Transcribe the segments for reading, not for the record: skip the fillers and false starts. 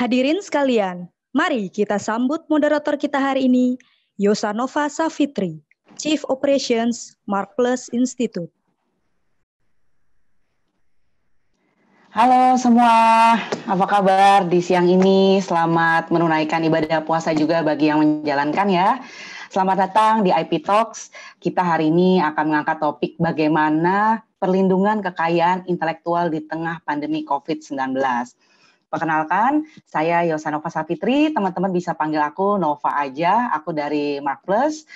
Hadirin sekalian, mari kita sambut moderator kita hari ini, Yosanova Savitri, Chief Operations Markplus Institute. Halo semua, apa kabar di siang ini? Selamat menunaikan ibadah puasa juga bagi yang menjalankan ya. Selamat datang di IP Talks. Kita hari ini akan mengangkat topik bagaimana perlindungan kekayaan intelektual di tengah pandemi COVID-19. Perkenalkan, saya Yosanova Savitri, teman-teman bisa panggil aku Nova aja, aku dari Markplus,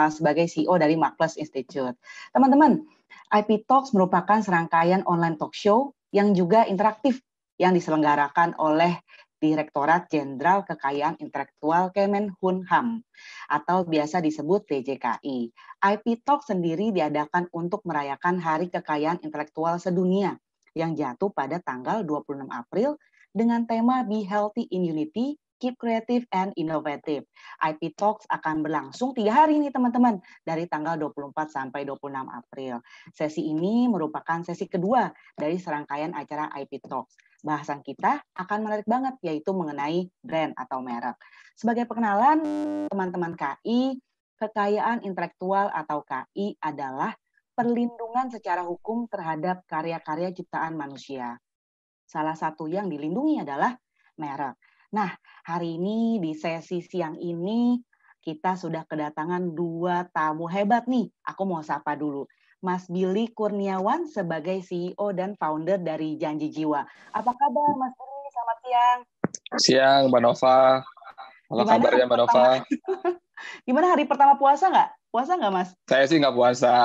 sebagai CEO dari Markplus Institute. Teman-teman, IP Talks merupakan serangkaian online talk show yang juga interaktif yang diselenggarakan oleh Direktorat Jenderal Kekayaan Intelektual Kemenkumham atau biasa disebut DJKI. IP Talk sendiri diadakan untuk merayakan Hari Kekayaan Intelektual Sedunia yang jatuh pada tanggal 26 April dengan tema Be Healthy in Unity, Keep Creative and Innovative. IP Talks akan berlangsung 3 hari nih teman-teman, dari tanggal 24 sampai 26 April. Sesi ini merupakan sesi kedua dari serangkaian acara IP Talks. Bahasan kita akan menarik banget, yaitu mengenai brand atau merek. Sebagai perkenalan, teman-teman KI, kekayaan intelektual atau KI adalah perlindungan secara hukum terhadap karya-karya ciptaan manusia. Salah satu yang dilindungi adalah merek. Nah, hari ini di sesi siang ini kita sudah kedatangan 2 tamu hebat nih. Aku mau sapa dulu. Mas Billy Kurniawan sebagai CEO dan founder dari Janji Jiwa. Apa kabar Mas Billy? Selamat siang. Siang, Mbak Nova. Apa kabarnya Mbak Nova? Gimana hari pertama puasa nggak? Puasa nggak Mas? Saya sih nggak puasa.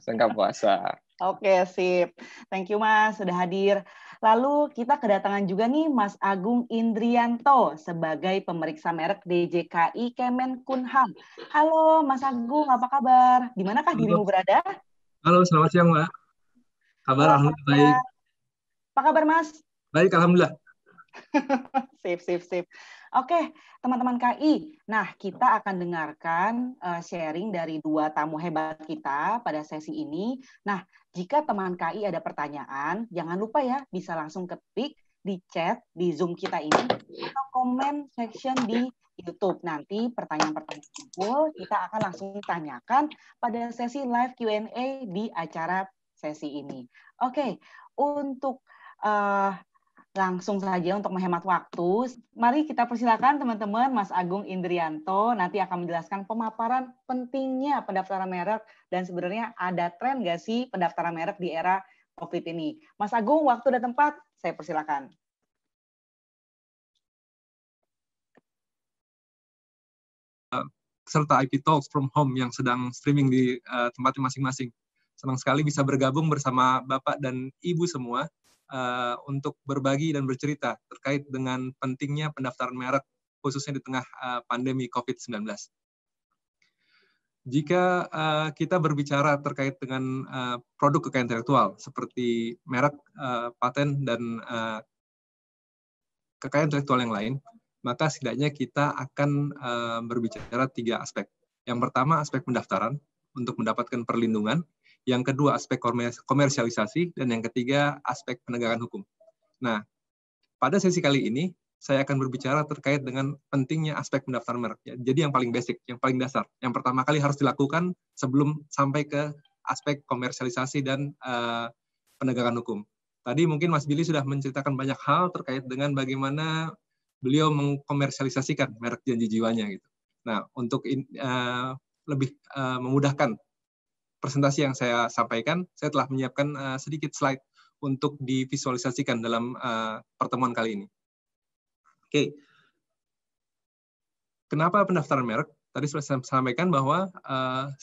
Saya nggak puasa. Oke, sip. Thank you Mas sudah hadir. Lalu kita kedatangan juga nih Mas Agung Indrianto sebagai pemeriksa merek DJKI Kemenkumham. Halo Mas Agung, apa kabar? Di manakah dirimu berada? Halo, selamat siang Mbak. Kabar alhamdulillah baik. Apa kabar Mas? Baik, alhamdulillah. Sip. Oke, teman-teman KI. Nah, kita akan dengarkan sharing dari 2 tamu hebat kita pada sesi ini. Nah, jika teman KI ada pertanyaan, jangan lupa ya, bisa langsung ketik di chat di Zoom kita ini atau komen section di YouTube. Nanti pertanyaan-pertanyaan kumpul kita akan langsung tanyakan pada sesi live Q&A di acara sesi ini. Oke, untuk langsung saja untuk menghemat waktu, mari kita persilakan teman-teman Mas Agung Indrianto nanti akan menjelaskan pemaparan pentingnya pendaftaran merek dan sebenarnya ada tren nggak sih pendaftaran merek di era COVID ini. Mas Agung, waktu dan tempat, saya persilakan. Serta IP Talks from Home yang sedang streaming di tempatnya masing-masing. Senang sekali bisa bergabung bersama Bapak dan Ibu semua untuk berbagi dan bercerita terkait dengan pentingnya pendaftaran merek, khususnya di tengah pandemi COVID-19. Jika kita berbicara terkait dengan produk kekayaan intelektual, seperti merek, paten, dan kekayaan intelektual yang lain, maka setidaknya kita akan berbicara 3 aspek. Yang pertama, aspek pendaftaran untuk mendapatkan perlindungan. Yang kedua, aspek komersialisasi, dan yang ketiga, aspek penegakan hukum. Nah, pada sesi kali ini, saya akan berbicara terkait dengan pentingnya aspek pendaftaran merek. Jadi yang paling basic, yang paling dasar, yang pertama kali harus dilakukan sebelum sampai ke aspek komersialisasi dan penegakan hukum. Tadi mungkin Mas Billy sudah menceritakan banyak hal terkait dengan bagaimana beliau mengkomersialisasikan merek Janji Jiwanya. Gitu. Nah, untuk lebih memudahkan presentasi yang saya sampaikan, saya telah menyiapkan sedikit slide untuk divisualisasikan dalam pertemuan kali ini. Oke. Kenapa pendaftaran merek? Tadi sudah saya sampaikan bahwa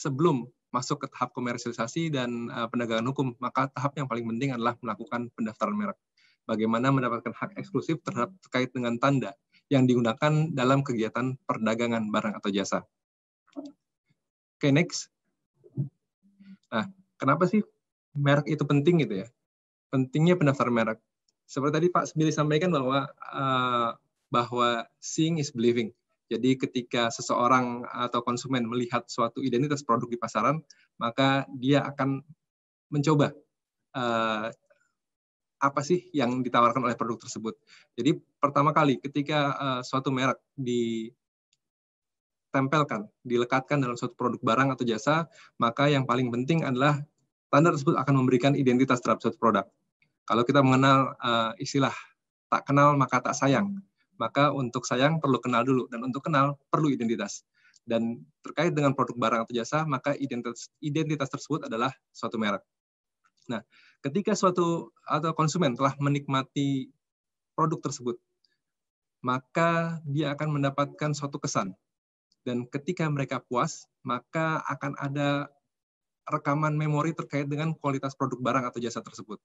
sebelum masuk ke tahap komersialisasi dan penegakan hukum, maka tahap yang paling penting adalah melakukan pendaftaran merek. Bagaimana mendapatkan hak eksklusif terkait dengan tanda yang digunakan dalam kegiatan perdagangan barang atau jasa. Oke, next. Nah, kenapa sih merek itu penting gitu ya? Pentingnya pendaftaran merek. Seperti tadi Pak Billy sampaikan bahwa seeing is believing. Jadi ketika seseorang atau konsumen melihat suatu identitas produk di pasaran, maka dia akan mencoba apa sih yang ditawarkan oleh produk tersebut. Jadi pertama kali ketika suatu merek ditempelkan, dilekatkan dalam suatu produk barang atau jasa, maka yang paling penting adalah tanda tersebut akan memberikan identitas terhadap suatu produk. Kalau kita mengenal istilah tak kenal maka tak sayang, maka untuk sayang perlu kenal dulu, dan untuk kenal perlu identitas. Dan terkait dengan produk barang atau jasa, maka identitas tersebut adalah suatu merek. Nah, ketika suatu atau konsumen telah menikmati produk tersebut, maka dia akan mendapatkan suatu kesan. Dan ketika mereka puas, maka akan ada rekaman memori terkait dengan kualitas produk barang atau jasa tersebut.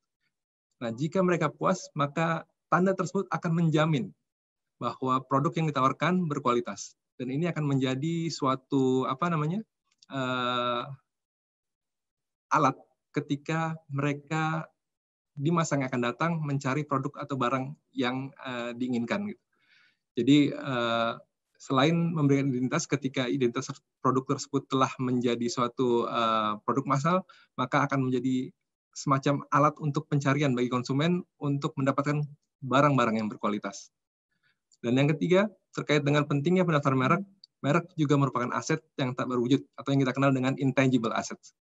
Nah, jika mereka puas, maka tanda tersebut akan menjamin bahwa produk yang ditawarkan berkualitas. Dan ini akan menjadi suatu alat ketika mereka di masa yang akan datang mencari produk atau barang yang diinginkan. Jadi selain memberikan identitas, ketika identitas produk tersebut telah menjadi suatu produk massal, maka akan menjadi semacam alat untuk pencarian bagi konsumen untuk mendapatkan barang-barang yang berkualitas. Dan yang ketiga, terkait dengan pentingnya pendaftaran merek, merek juga merupakan aset yang tak berwujud atau yang kita kenal dengan intangible assets.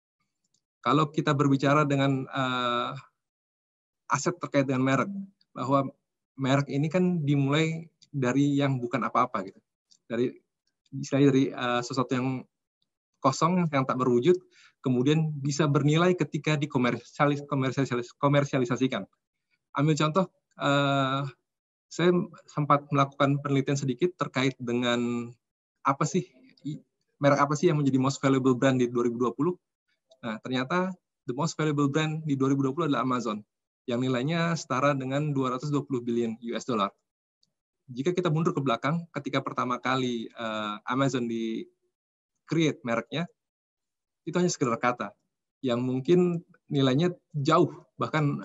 Kalau kita berbicara dengan aset terkait dengan merek, bahwa merek ini kan dimulai dari yang bukan apa-apa gitu. Dari sesuatu yang kosong, yang tak berwujud, kemudian bisa bernilai ketika dikomersialisasikan. Ambil contoh, saya sempat melakukan penelitian sedikit terkait dengan merek apa sih yang menjadi most valuable brand di 2020. Nah, ternyata the most valuable brand di 2020 adalah Amazon, yang nilainya setara dengan 220 billion US dollar. Jika kita mundur ke belakang, ketika pertama kali Amazon di-create mereknya, itu hanya sekedar kata, yang mungkin nilainya jauh, bahkan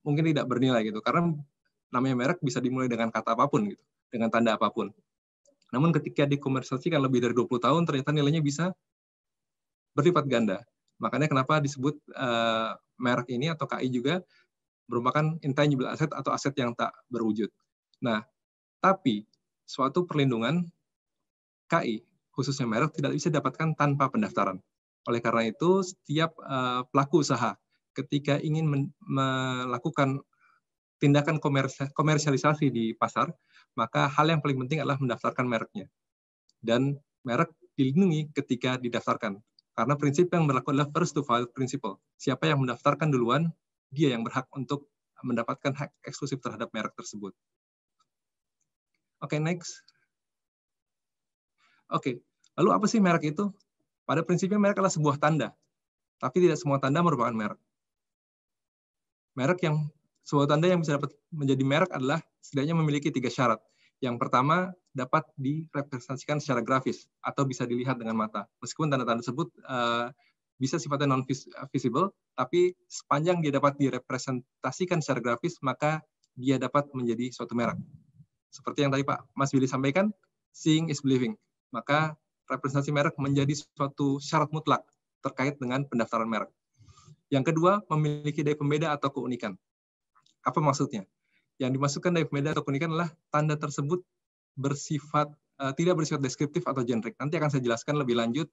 mungkin tidak bernilai gitu, karena namanya merek bisa dimulai dengan kata apapun gitu, dengan tanda apapun. Namun ketika dikomersialisasikan lebih dari 20 tahun, ternyata nilainya bisa berlipat ganda. Makanya kenapa disebut merek ini atau KI juga merupakan intangible asset atau aset yang tak berwujud. Nah, tapi suatu perlindungan KI, khususnya merek, tidak bisa didapatkan tanpa pendaftaran. Oleh karena itu, setiap pelaku usaha ketika ingin melakukan tindakan komersialisasi di pasar, maka hal yang paling penting adalah mendaftarkan mereknya. Dan merek dilindungi ketika didaftarkan. Karena prinsip yang berlaku adalah first to file principle. Siapa yang mendaftarkan duluan, dia yang berhak untuk mendapatkan hak eksklusif terhadap merek tersebut. Oke, next. Oke, lalu apa sih merek itu? Pada prinsipnya merek adalah sebuah tanda, tapi tidak semua tanda merupakan merek. Sebuah tanda yang bisa dapat menjadi merek adalah setidaknya memiliki 3 syarat. Yang pertama, dapat direpresentasikan secara grafis atau bisa dilihat dengan mata. Meskipun tanda-tanda tersebut bisa sifatnya non-visible, tapi sepanjang dia dapat direpresentasikan secara grafis, maka dia dapat menjadi suatu merek. Seperti yang tadi Pak Mas Billy sampaikan, seeing is believing. Maka representasi merek menjadi suatu syarat mutlak terkait dengan pendaftaran merek. Yang kedua, memiliki daya pembeda atau keunikan. Apa maksudnya? Yang dimaksudkan daya pembeda atau keunikan adalah tanda tersebut tidak bersifat deskriptif atau generik. Nanti akan saya jelaskan lebih lanjut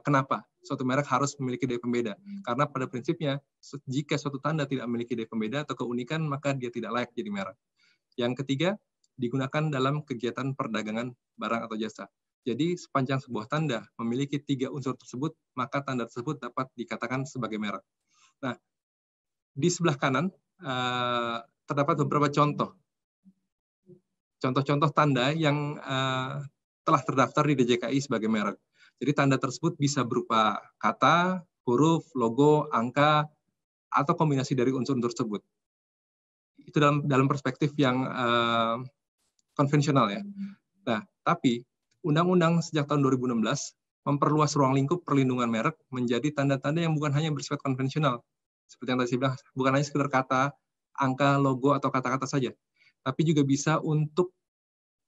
kenapa suatu merek harus memiliki daya pembeda. Karena pada prinsipnya, jika suatu tanda tidak memiliki daya pembeda atau keunikan, maka dia tidak layak jadi merek. Yang ketiga, digunakan dalam kegiatan perdagangan barang atau jasa. Jadi sepanjang sebuah tanda memiliki 3 unsur tersebut, maka tanda tersebut dapat dikatakan sebagai merek. Nah, di sebelah kanan terdapat beberapa contoh-contoh tanda yang telah terdaftar di DJKI sebagai merek. Jadi tanda tersebut bisa berupa kata, huruf, logo, angka, atau kombinasi dari unsur-unsur tersebut. Itu dalam perspektif yang konvensional ya. Nah, tapi Undang-Undang sejak tahun 2016 memperluas ruang lingkup perlindungan merek menjadi tanda-tanda yang bukan hanya bersifat konvensional. Seperti yang tadi saya bilang, bukan hanya sekedar kata, angka, logo, atau kata-kata saja. Tapi juga bisa untuk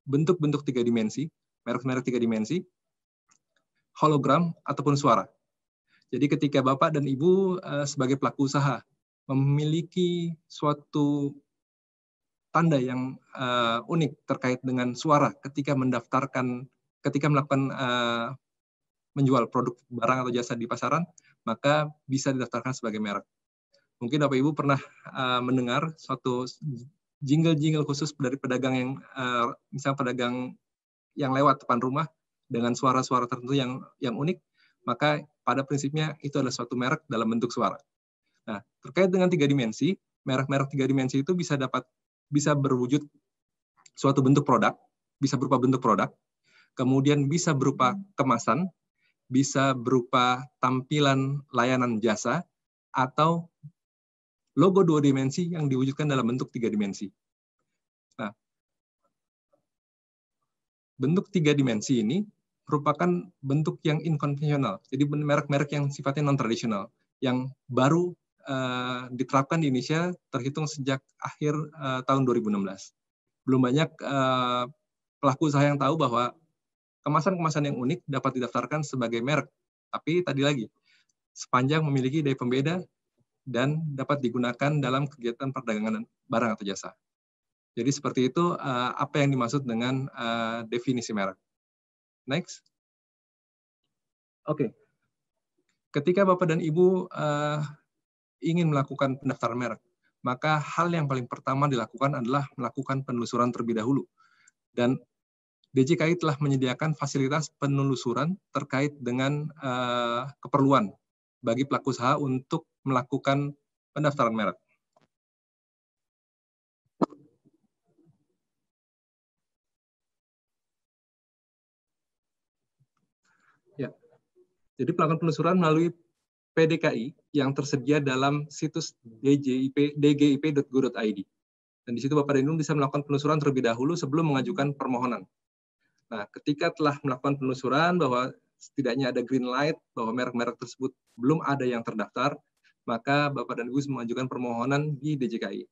bentuk-bentuk 3 dimensi, merek-merek 3 dimensi, hologram, ataupun suara. Jadi ketika Bapak dan Ibu sebagai pelaku usaha memiliki suatu tanda yang unik terkait dengan suara ketika melakukan menjual produk barang atau jasa di pasaran, maka bisa didaftarkan sebagai merek. Mungkin Bapak Ibu pernah mendengar suatu jingle-jingle khusus dari pedagang yang misalnya pedagang yang lewat depan rumah dengan suara-suara tertentu yang unik, maka pada prinsipnya itu adalah suatu merek dalam bentuk suara. Nah, terkait dengan 3 dimensi, merek-merek 3 dimensi itu bisa berwujud suatu bentuk produk, bisa berupa bentuk produk, kemudian bisa berupa kemasan, bisa berupa tampilan layanan jasa, atau logo 2 dimensi yang diwujudkan dalam bentuk 3 dimensi. Nah, bentuk 3 dimensi ini merupakan bentuk yang inkonvensional. Jadi merek-merek yang sifatnya non-tradisional, yang baru diterapkan di Indonesia terhitung sejak akhir tahun 2016. Belum banyak pelaku usaha yang tahu bahwa kemasan-kemasan yang unik dapat didaftarkan sebagai merek. Tapi tadi lagi, sepanjang memiliki daya pembeda dan dapat digunakan dalam kegiatan perdagangan barang atau jasa. Jadi seperti itu apa yang dimaksud dengan definisi merek. Next. Oke. Ketika Bapak dan Ibu ingin melakukan pendaftaran merek, maka hal yang paling pertama dilakukan adalah melakukan penelusuran terlebih dahulu. Dan DJKI telah menyediakan fasilitas penelusuran terkait dengan keperluan bagi pelaku usaha untuk melakukan pendaftaran merek. Ya. Jadi melakukan penelusuran melalui PDKI yang tersedia dalam situs dgip.go.id. Dan di situ Bapak dan Ibu bisa melakukan penelusuran terlebih dahulu sebelum mengajukan permohonan. Nah, ketika telah melakukan penelusuran bahwa setidaknya ada green light, bahwa merek-merek tersebut belum ada yang terdaftar, maka Bapak dan Ibu mengajukan permohonan di DJKI.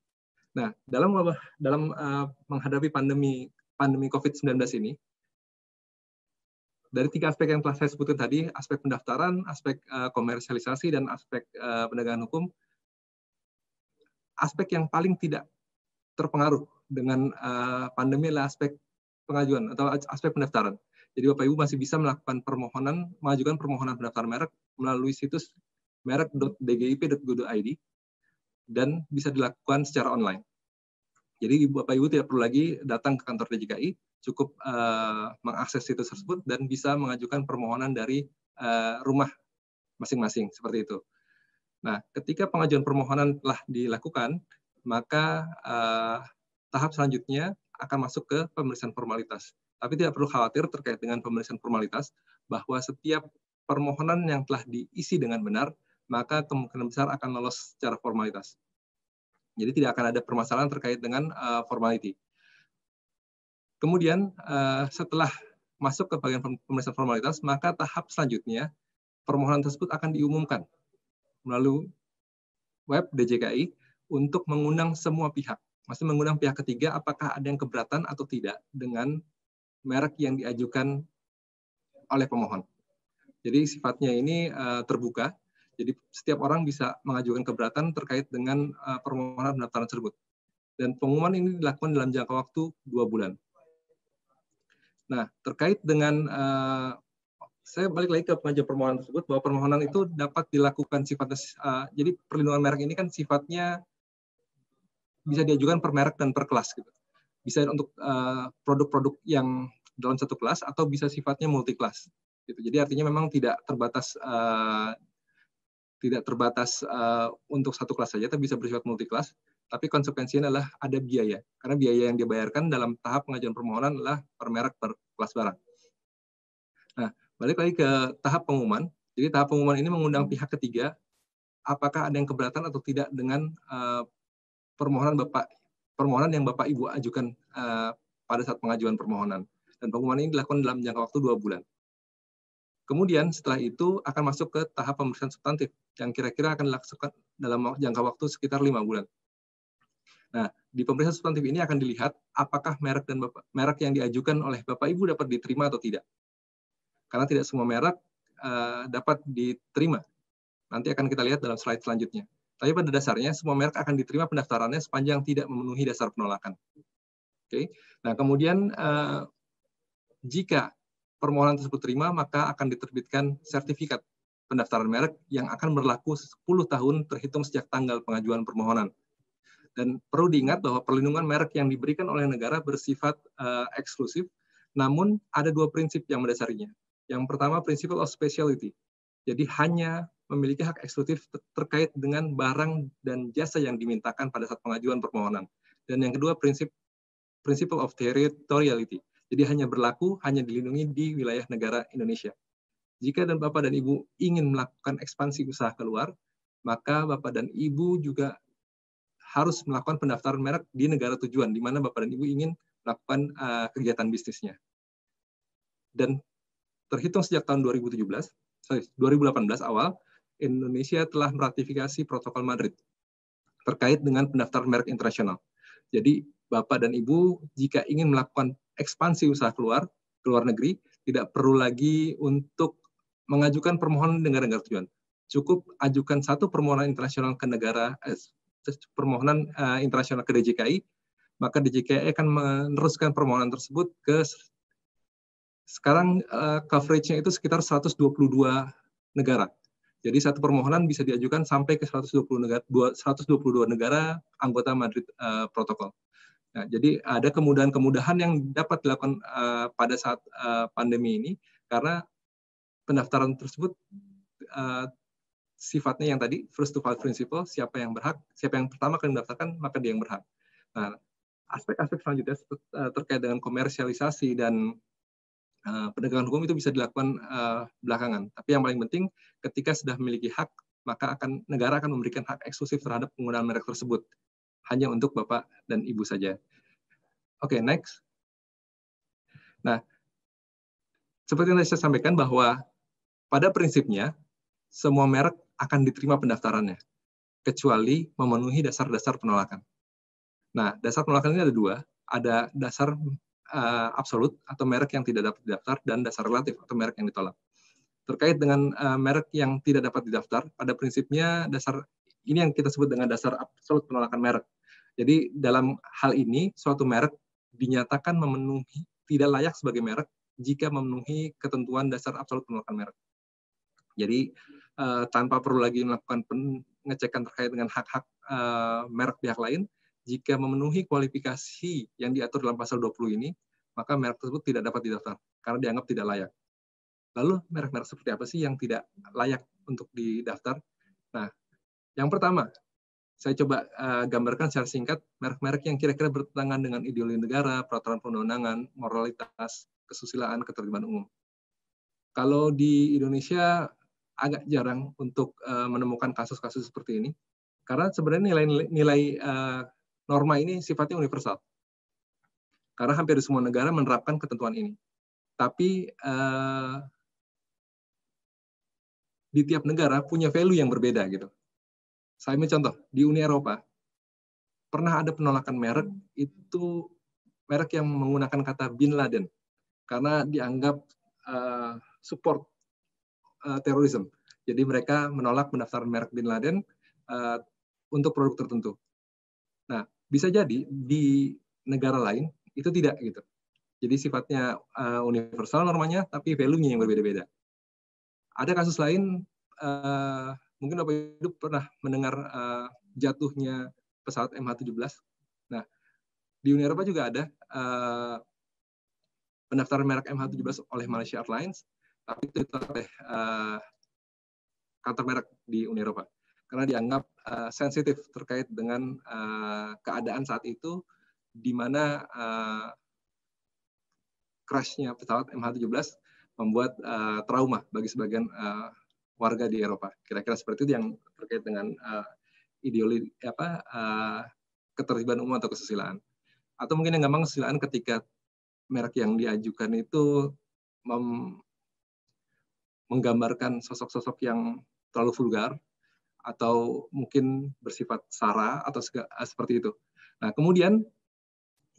Nah, dalam menghadapi pandemi COVID-19 ini, dari 3 aspek yang telah saya sebutkan tadi, aspek pendaftaran, aspek komersialisasi, dan aspek penegakan hukum, aspek yang paling tidak terpengaruh dengan pandemi adalah aspek pengajuan atau aspek pendaftaran. Jadi Bapak Ibu masih bisa melakukan mengajukan permohonan pendaftaran merek melalui situs merek.dgip.go.id dan bisa dilakukan secara online. Jadi Bapak Ibu tidak perlu lagi datang ke kantor DJKI, cukup mengakses situs tersebut dan bisa mengajukan permohonan dari rumah masing-masing, seperti itu. Nah, ketika pengajuan permohonan telah dilakukan, maka tahap selanjutnya akan masuk ke pemeriksaan formalitas. Tapi tidak perlu khawatir terkait dengan pemeriksaan formalitas, bahwa setiap permohonan yang telah diisi dengan benar, maka kemungkinan besar akan lolos secara formalitas. Jadi tidak akan ada permasalahan terkait dengan formality. Kemudian setelah masuk ke bagian pemeriksaan formalitas, maka tahap selanjutnya permohonan tersebut akan diumumkan melalui web DJKI untuk mengundang semua pihak. Maksudnya mengundang pihak ketiga apakah ada yang keberatan atau tidak dengan merek yang diajukan oleh pemohon. Jadi sifatnya ini terbuka. Jadi setiap orang bisa mengajukan keberatan terkait dengan permohonan pendaftaran tersebut. Dan pengumuman ini dilakukan dalam jangka waktu 2 bulan. Nah, terkait dengan, saya balik lagi ke pengajuan permohonan tersebut, bahwa permohonan itu dapat dilakukan sifatnya, jadi perlindungan merek ini kan sifatnya bisa diajukan per merek dan per kelas. Gitu. Bisa untuk produk-produk yang dalam satu kelas atau bisa sifatnya multi kelas. Gitu. Jadi artinya memang tidak terbatas untuk satu kelas saja, tapi bisa bersifat multi kelas. Tapi konsekuensinya adalah ada biaya, karena biaya yang dibayarkan dalam tahap pengajuan permohonan adalah per merek per kelas barang. Nah, balik lagi ke tahap pengumuman. Jadi tahap pengumuman ini mengundang pihak ketiga, apakah ada yang keberatan atau tidak dengan permohonan yang Bapak Ibu ajukan pada saat pengajuan permohonan. Dan pengumuman ini dilakukan dalam jangka waktu 2 bulan. Kemudian setelah itu akan masuk ke tahap pemeriksaan substantif yang kira-kira akan dilakukan dalam jangka waktu sekitar 5 bulan. Nah, di pemeriksaan substantif ini akan dilihat apakah merek yang diajukan oleh Bapak Ibu dapat diterima atau tidak. Karena tidak semua merek dapat diterima. Nanti akan kita lihat dalam slide selanjutnya. Tapi pada dasarnya semua merek akan diterima pendaftarannya sepanjang tidak memenuhi dasar penolakan. Oke. Nah, kemudian jika permohonan tersebut terima, maka akan diterbitkan sertifikat pendaftaran merek yang akan berlaku 10 tahun terhitung sejak tanggal pengajuan permohonan. Dan perlu diingat bahwa perlindungan merek yang diberikan oleh negara bersifat eksklusif, namun ada dua prinsip yang mendasarinya. Yang pertama, principle of specialty. Jadi hanya memiliki hak eksklusif terkait dengan barang dan jasa yang dimintakan pada saat pengajuan permohonan. Dan yang kedua, principle of territoriality. Jadi hanya berlaku, hanya dilindungi di wilayah negara Indonesia. Jika dan Bapak dan Ibu ingin melakukan ekspansi usaha keluar, maka Bapak dan Ibu juga harus melakukan pendaftaran merek di negara tujuan, di mana Bapak dan Ibu ingin melakukan kegiatan bisnisnya. Dan terhitung sejak tahun 2018 awal, Indonesia telah meratifikasi Protokol Madrid terkait dengan pendaftaran merek internasional. Jadi Bapak dan Ibu jika ingin melakukan ekspansi usaha keluar negeri, tidak perlu lagi untuk mengajukan permohonan negara-negara tujuan. Cukup ajukan satu permohonan internasional ke internasional ke DJKI, maka DJKI akan meneruskan permohonan tersebut ke sekarang coverage-nya itu sekitar 122 negara. Jadi satu permohonan bisa diajukan sampai ke 122 negara anggota Madrid Protokol. Nah, jadi ada kemudahan-kemudahan yang dapat dilakukan pada saat pandemi ini karena pendaftaran tersebut sifatnya yang tadi first to file principle, siapa yang berhak, siapa yang pertama kali mendaftarkan maka dia yang berhak. Nah, aspek-aspek selanjutnya terkait dengan komersialisasi dan penegakan hukum itu bisa dilakukan belakangan. Tapi yang paling penting ketika sudah memiliki hak, maka negara akan memberikan hak eksklusif terhadap penggunaan merek tersebut. Hanya untuk Bapak dan Ibu saja. Oke, next. Nah, seperti yang saya sampaikan bahwa pada prinsipnya semua merek akan diterima pendaftarannya, kecuali memenuhi dasar-dasar penolakan. Nah, dasar penolakan ini ada dua. Ada dasar absolut atau merek yang tidak dapat didaftar dan dasar relatif atau merek yang ditolak. Terkait dengan merek yang tidak dapat didaftar, pada prinsipnya dasar ini yang kita sebut dengan dasar absolut penolakan merek. Jadi dalam hal ini suatu merek dinyatakan memenuhi tidak layak sebagai merek jika memenuhi ketentuan dasar absolut penolakan merek. Jadi tanpa perlu lagi melakukan pengecekan terkait dengan hak-hak merek pihak lain, jika memenuhi kualifikasi yang diatur dalam pasal 20 ini, maka merek tersebut tidak dapat didaftar karena dianggap tidak layak. Lalu merek-merek seperti apa sih yang tidak layak untuk didaftar? Nah, yang pertama, saya coba gambarkan secara singkat merek-merek yang kira-kira bertentangan dengan ideologi negara, peraturan perundang-undangan, moralitas, kesusilaan, ketertiban umum. Kalau di Indonesia agak jarang untuk menemukan kasus-kasus seperti ini, karena sebenarnya nilai norma ini sifatnya universal. Karena hampir semua negara menerapkan ketentuan ini. Tapi di tiap negara punya value yang berbeda gitu. Saya ambil contoh, di Uni Eropa pernah ada penolakan merek, itu merek yang menggunakan kata Bin Laden karena dianggap support terorisme. Jadi mereka menolak pendaftaran merek Bin Laden untuk produk tertentu. Nah, bisa jadi di negara lain itu tidak gitu. Jadi sifatnya universal normanya, tapi value-nya yang berbeda-beda. Ada kasus lain, mungkin Bapak Ibu pernah mendengar jatuhnya pesawat MH17. Nah, di Uni Eropa juga ada pendaftaran merek MH17 oleh Malaysia Airlines, tapi itu oleh kantor merek di Uni Eropa. Karena dianggap sensitif terkait dengan keadaan saat itu, di mana crash-nya pesawat MH17 membuat trauma bagi sebagian warga di Eropa. Kira-kira seperti itu yang terkait dengan ideologi ketertiban umum atau kesusilaan. Atau mungkin yang gampang kesusilaan ketika merek yang diajukan itu menggambarkan sosok-sosok yang terlalu vulgar, atau mungkin bersifat sara atau seperti itu. Nah, kemudian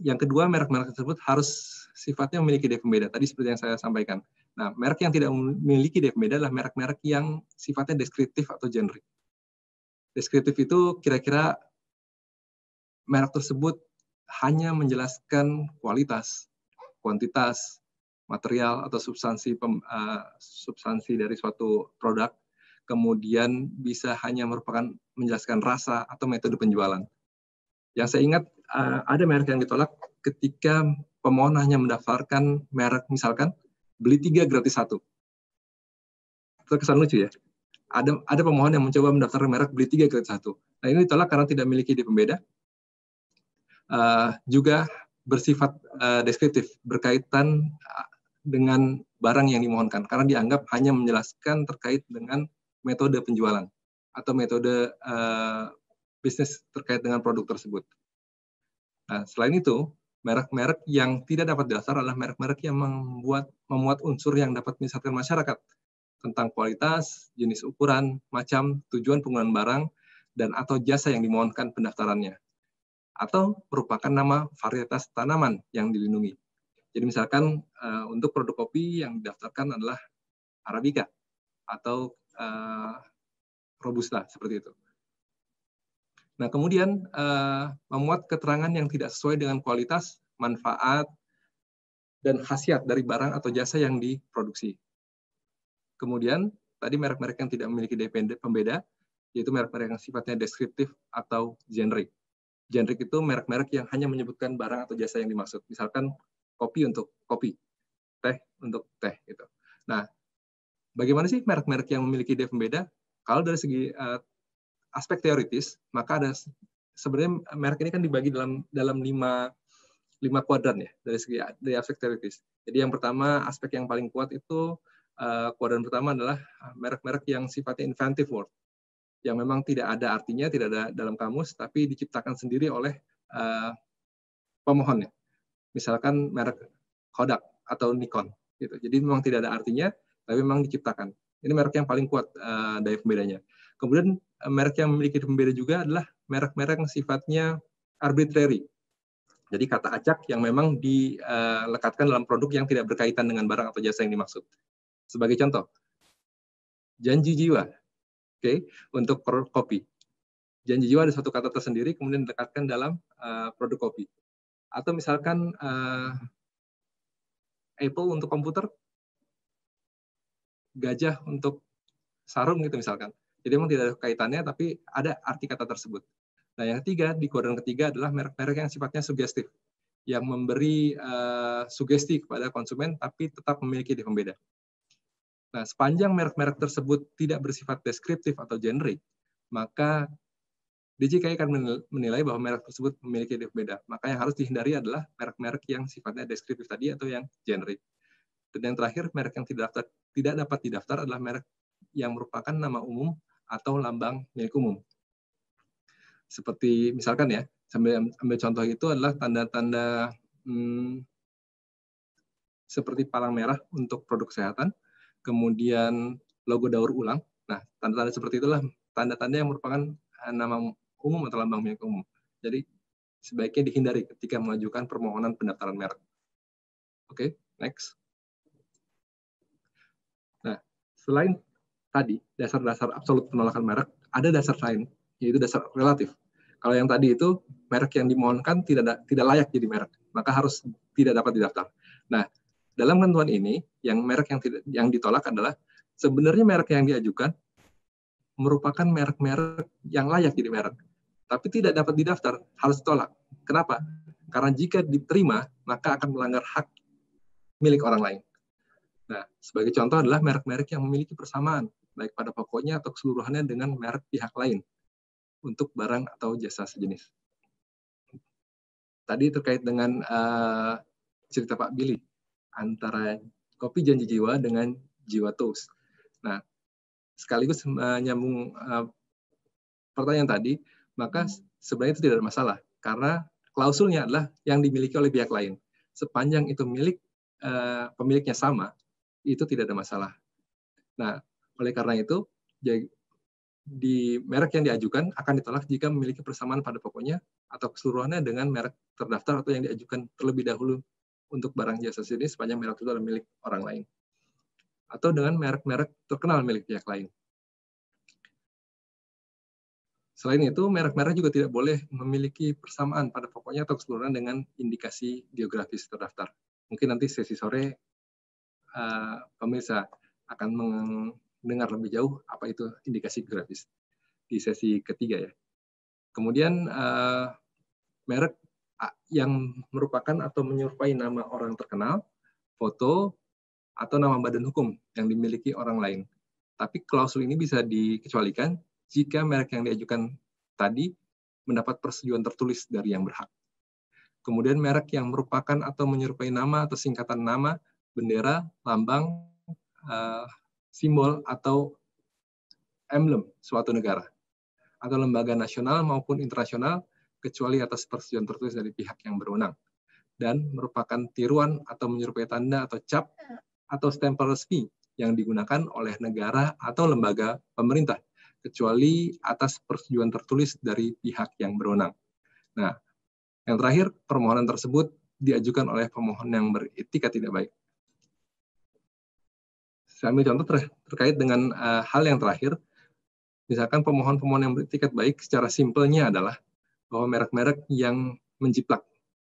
yang kedua, merek-merek tersebut harus sifatnya memiliki DFMBDA. Tadi seperti yang saya sampaikan. Nah, merek yang tidak memiliki DFMBDA adalah merek-merek yang sifatnya deskriptif atau generik. Deskriptif itu kira-kira merek tersebut hanya menjelaskan kualitas, kuantitas, material atau substansi dari suatu produk, kemudian bisa hanya merupakan menjelaskan rasa atau metode penjualan. Yang saya ingat ada merek yang ditolak ketika pemohon hanya mendaftarkan merek, misalkan beli 3 gratis 1. Terkesan lucu ya. Ada pemohon yang mencoba mendaftarkan merek beli 3 gratis 1. Nah, ini ditolak karena tidak memiliki ide pembeda. Juga bersifat deskriptif, berkaitan dengan barang yang dimohonkan, karena dianggap hanya menjelaskan terkait dengan metode penjualan atau metode bisnis terkait dengan produk tersebut. Nah, selain itu, merek-merek yang tidak dapat didaftar adalah merek-merek yang memuat unsur yang dapat menyesatkan masyarakat tentang kualitas, jenis ukuran, macam, tujuan penggunaan barang, dan atau jasa yang dimohonkan pendaftarannya. Atau merupakan nama varietas tanaman yang dilindungi. Jadi misalkan untuk produk kopi yang didaftarkan adalah Arabica atau Robusta, seperti itu. Nah, kemudian memuat keterangan yang tidak sesuai dengan kualitas, manfaat, dan khasiat dari barang atau jasa yang diproduksi. Kemudian, tadi merek-merek yang tidak memiliki pembeda, yaitu merek-merek yang sifatnya deskriptif atau generik. Generik itu merek-merek yang hanya menyebutkan barang atau jasa yang dimaksud. Misalkan kopi untuk kopi, teh untuk teh. Gitu. Nah, bagaimana sih merek-merek yang memiliki ide pembeda? Kalau dari segi aspek teoritis, maka ada sebenarnya merek ini kan dibagi dalam 5 kuadran ya dari aspek teoritis. Jadi yang pertama, aspek yang paling kuat itu kuadran pertama adalah merek-merek yang sifatnya inventive word, yang memang tidak ada artinya, tidak ada dalam kamus, tapi diciptakan sendiri oleh pemohonnya. Misalkan merek Kodak atau Nikon, gitu. Jadi memang tidak ada artinya, tapi memang diciptakan. Ini merek yang paling kuat daya pembedanya. Kemudian merek yang memiliki pembeda juga adalah merek-merek yang sifatnya arbitrary. Jadi kata acak yang memang dilekatkan dalam produk yang tidak berkaitan dengan barang atau jasa yang dimaksud. Sebagai contoh, janji jiwa, untuk produk kopi. Janji jiwa ada satu kata tersendiri, kemudian dilekatkan dalam produk kopi. Atau misalkan Apple untuk komputer, gajah untuk sarung gitu misalkan. Jadi memang tidak ada kaitannya, tapi ada arti kata tersebut. Nah, yang ketiga, di kuadran ketiga adalah merek-merek yang sifatnya sugestif, yang memberi sugesti kepada konsumen, tapi tetap memiliki ide pembeda. Nah, sepanjang merek-merek tersebut tidak bersifat deskriptif atau generik, maka DJKI akan menilai bahwa merek tersebut memiliki ide pembeda. Maka yang harus dihindari adalah merek-merek yang sifatnya deskriptif tadi atau yang generik. Dan yang terakhir, merek yang tidak dapat didaftar adalah merek yang merupakan nama umum atau lambang milik umum. Seperti misalkan ya, sambil ambil contoh itu adalah tanda-tanda seperti palang merah untuk produk kesehatan, kemudian logo daur ulang. Nah, tanda-tanda seperti itulah tanda-tanda yang merupakan nama umum atau lambang milik umum. Jadi, sebaiknya dihindari ketika mengajukan permohonan pendaftaran merek. Oke, next. Nah, selain tadi dasar-dasar absolut penolakan merek, ada dasar lain, yaitu dasar relatif. Kalau yang tadi itu merek yang dimohonkan tidak layak jadi merek, maka harus tidak dapat didaftar. Nah, dalam ketentuan ini, merek yang ditolak adalah sebenarnya merek yang diajukan merupakan merek-merek yang layak jadi merek, tapi tidak dapat didaftar, harus ditolak. Kenapa? Karena jika diterima, maka akan melanggar hak milik orang lain. Nah, sebagai contoh adalah merek-merek yang memiliki persamaan, baik pada pokoknya atau keseluruhannya dengan merek pihak lain untuk barang atau jasa sejenis. Tadi terkait dengan cerita Pak Billy, antara kopi janji jiwa dengan jiwa toast. Nah, sekaligus menyambung pertanyaan tadi, maka sebenarnya itu tidak ada masalah, karena klausulnya adalah yang dimiliki oleh pihak lain. Sepanjang itu pemiliknya sama, itu tidak ada masalah. Nah, oleh karena itu, di merek yang diajukan akan ditolak jika memiliki persamaan pada pokoknya atau keseluruhannya dengan merek terdaftar atau yang diajukan terlebih dahulu untuk barang jasa sejenis sepanjang merek itu adalah milik orang lain. Atau dengan merek-merek terkenal milik pihak lain. Selain itu, merek-merek juga tidak boleh memiliki persamaan pada pokoknya atau keseluruhan dengan indikasi geografis terdaftar. Mungkin nanti sesi sore pemirsa akan mendengar lebih jauh apa itu indikasi geografis di sesi ketiga ya. Kemudian merek yang merupakan atau menyerupai nama orang terkenal, foto, atau nama badan hukum yang dimiliki orang lain. Tapi klausul ini bisa dikecualikan jika merek yang diajukan tadi mendapat persetujuan tertulis dari yang berhak. Kemudian merek yang merupakan atau menyerupai nama atau singkatan nama, bendera, lambang, simbol, atau emblem suatu negara, atau lembaga nasional maupun internasional, kecuali atas persetujuan tertulis dari pihak yang berwenang, dan merupakan tiruan atau menyerupai tanda atau cap atau stempel resmi yang digunakan oleh negara atau lembaga pemerintah, kecuali atas persetujuan tertulis dari pihak yang berwenang. Nah, yang terakhir, permohonan tersebut diajukan oleh pemohon yang beretika tidak baik. Saya ambil contoh terkait dengan hal yang terakhir. Misalkan pemohon-pemohon yang beretikat baik, secara simpelnya adalah bahwa merek-merek yang menjiplak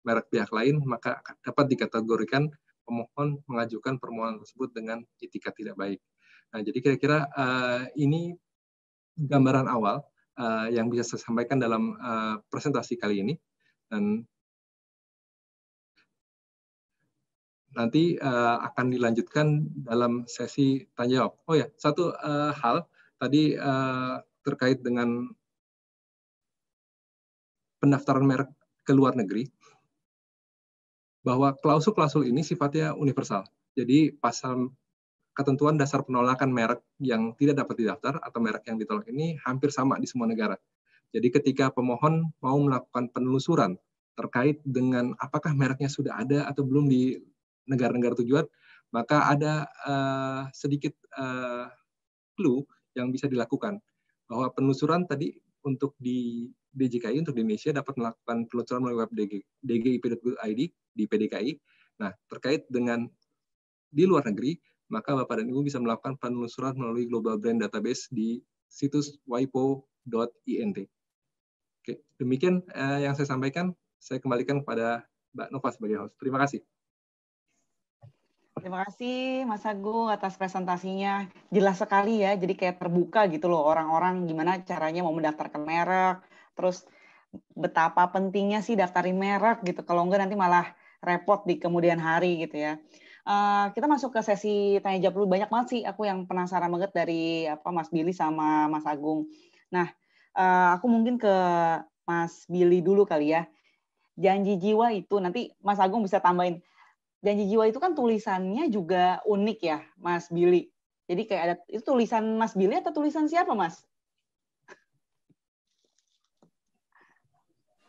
merek pihak lain, maka dapat dikategorikan pemohon mengajukan permohonan tersebut dengan etikat tidak baik. Nah, jadi kira-kira ini gambaran awal yang bisa saya sampaikan dalam presentasi kali ini, dan nanti akan dilanjutkan dalam sesi tanya jawab. Oh ya, satu hal tadi terkait dengan pendaftaran merek ke luar negeri, bahwa klausul-klausul ini sifatnya universal. Jadi pasal ketentuan dasar penolakan merek yang tidak dapat didaftar atau merek yang ditolak ini hampir sama di semua negara. Jadi ketika pemohon mau melakukan penelusuran terkait dengan apakah mereknya sudah ada atau belum di negara-negara tujuan, maka ada sedikit clue yang bisa dilakukan. Bahwa penelusuran tadi untuk di DJKI, untuk di Indonesia, dapat melakukan penelusuran melalui web dgip.go.id di PDKI. Nah, terkait dengan di luar negeri, maka Bapak dan Ibu bisa melakukan penelusuran melalui Global Brand Database di situs waipo.int. Oke, demikian yang saya sampaikan. Saya kembalikan kepada Mbak Nova sebagai host. Terima kasih. Terima kasih Mas Agung atas presentasinya. Jelas sekali ya, jadi kayak terbuka gitu loh orang-orang gimana caranya mau mendaftarkan merek, terus betapa pentingnya sih daftarin merek gitu. Kalau enggak nanti malah repot di kemudian hari gitu ya. Kita masuk ke sesi tanya jawab dulu. Banyak banget sih aku yang penasaran banget dari Mas Billy sama Mas Agung. Nah, aku mungkin ke Mas Billy dulu kali ya. Janji jiwa itu nanti Mas Agung bisa tambahin. Janji jiwa itu kan tulisannya juga unik ya, Mas Billy. Jadi kayak ada itu tulisan Mas Billy atau tulisan siapa, Mas?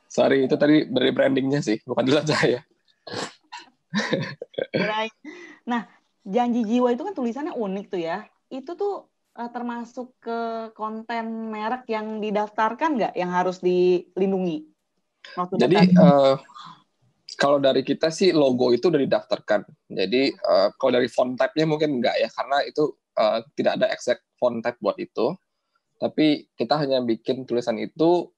Sorry, itu tadi dari brandingnya sih, bukan tulisan saya. Nah, janji jiwa itu kan tulisannya unik tuh ya. Itu tuh termasuk ke konten merek yang didaftarkan nggak, yang harus dilindungi? Jadi kalau dari kita sih logo itu udah didaftarkan. Jadi kalau dari font type-nya mungkin nggak ya, karena itu tidak ada exact font type buat itu. Tapi kita hanya bikin tulisan itu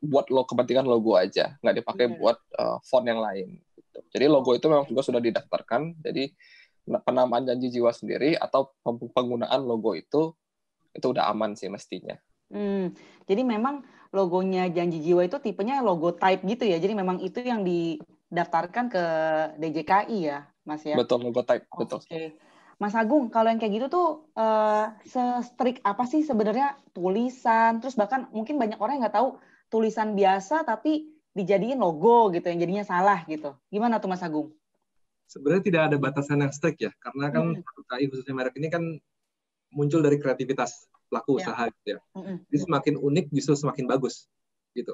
buat kepentingan logo aja, nggak dipakai buat font yang lain. Gitu. Jadi logo itu memang juga sudah didaftarkan. Jadi penamaan janji jiwa sendiri atau penggunaan logo itu udah aman sih mestinya. Jadi memang logonya janji jiwa itu tipenya logo type gitu ya. Jadi memang itu yang didaftarkan ke DJKI ya, Mas ya. Betul, logo type. Betul. Oke. Mas Agung, kalau yang kayak gitu tuh se-strict apa sih sebenarnya tulisan? Terus bahkan mungkin banyak orang yang nggak tahu tulisan biasa tapi dijadiin logo gitu, yang jadinya salah gitu. Gimana tuh Mas Agung? Sebenarnya tidak ada batasan yang strict ya, karena kan DJKI khususnya merek ini kan muncul dari kreativitas pelaku usaha gitu ya. Jadi semakin unik justru semakin bagus gitu.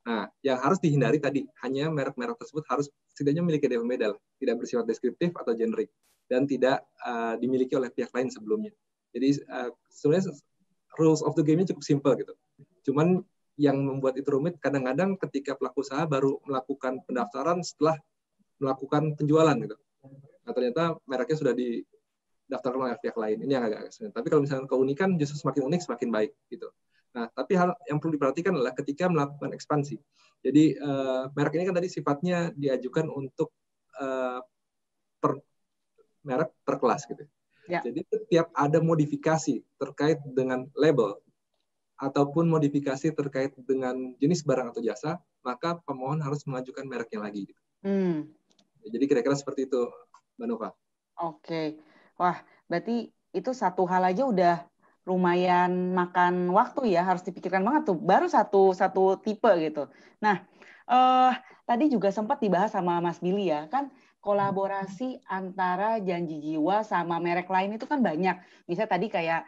Nah, yang harus dihindari tadi hanya merek-merek tersebut harus setidaknya memiliki ada pembeda, tidak bersifat deskriptif atau generik, dan tidak dimiliki oleh pihak lain sebelumnya. Jadi sebenarnya rules of the game-nya cukup simple gitu. Cuman yang membuat itu rumit kadang-kadang ketika pelaku usaha baru melakukan pendaftaran setelah melakukan penjualan gitu. Nah, ternyata mereknya sudah didaftarkan oleh pihak lain. Ini yang agak sulit. Tapi kalau misalnya keunikan justru semakin unik semakin baik gitu. Nah, tapi hal yang perlu diperhatikan adalah ketika melakukan ekspansi. Jadi merek ini kan tadi sifatnya diajukan untuk per merek per kelas gitu. Ya. Jadi setiap ada modifikasi terkait dengan label ataupun modifikasi terkait dengan jenis barang atau jasa, maka pemohon harus mengajukan mereknya lagi. Jadi kira-kira seperti itu, Mbak Nova. Oke. Wah, berarti itu satu hal aja udah lumayan makan waktu ya, harus dipikirkan banget tuh. Baru satu tipe gitu. Nah, tadi juga sempat dibahas sama Mas Billy ya, kan kolaborasi antara Janji Jiwa sama merek lain itu kan banyak. Misalnya tadi kayak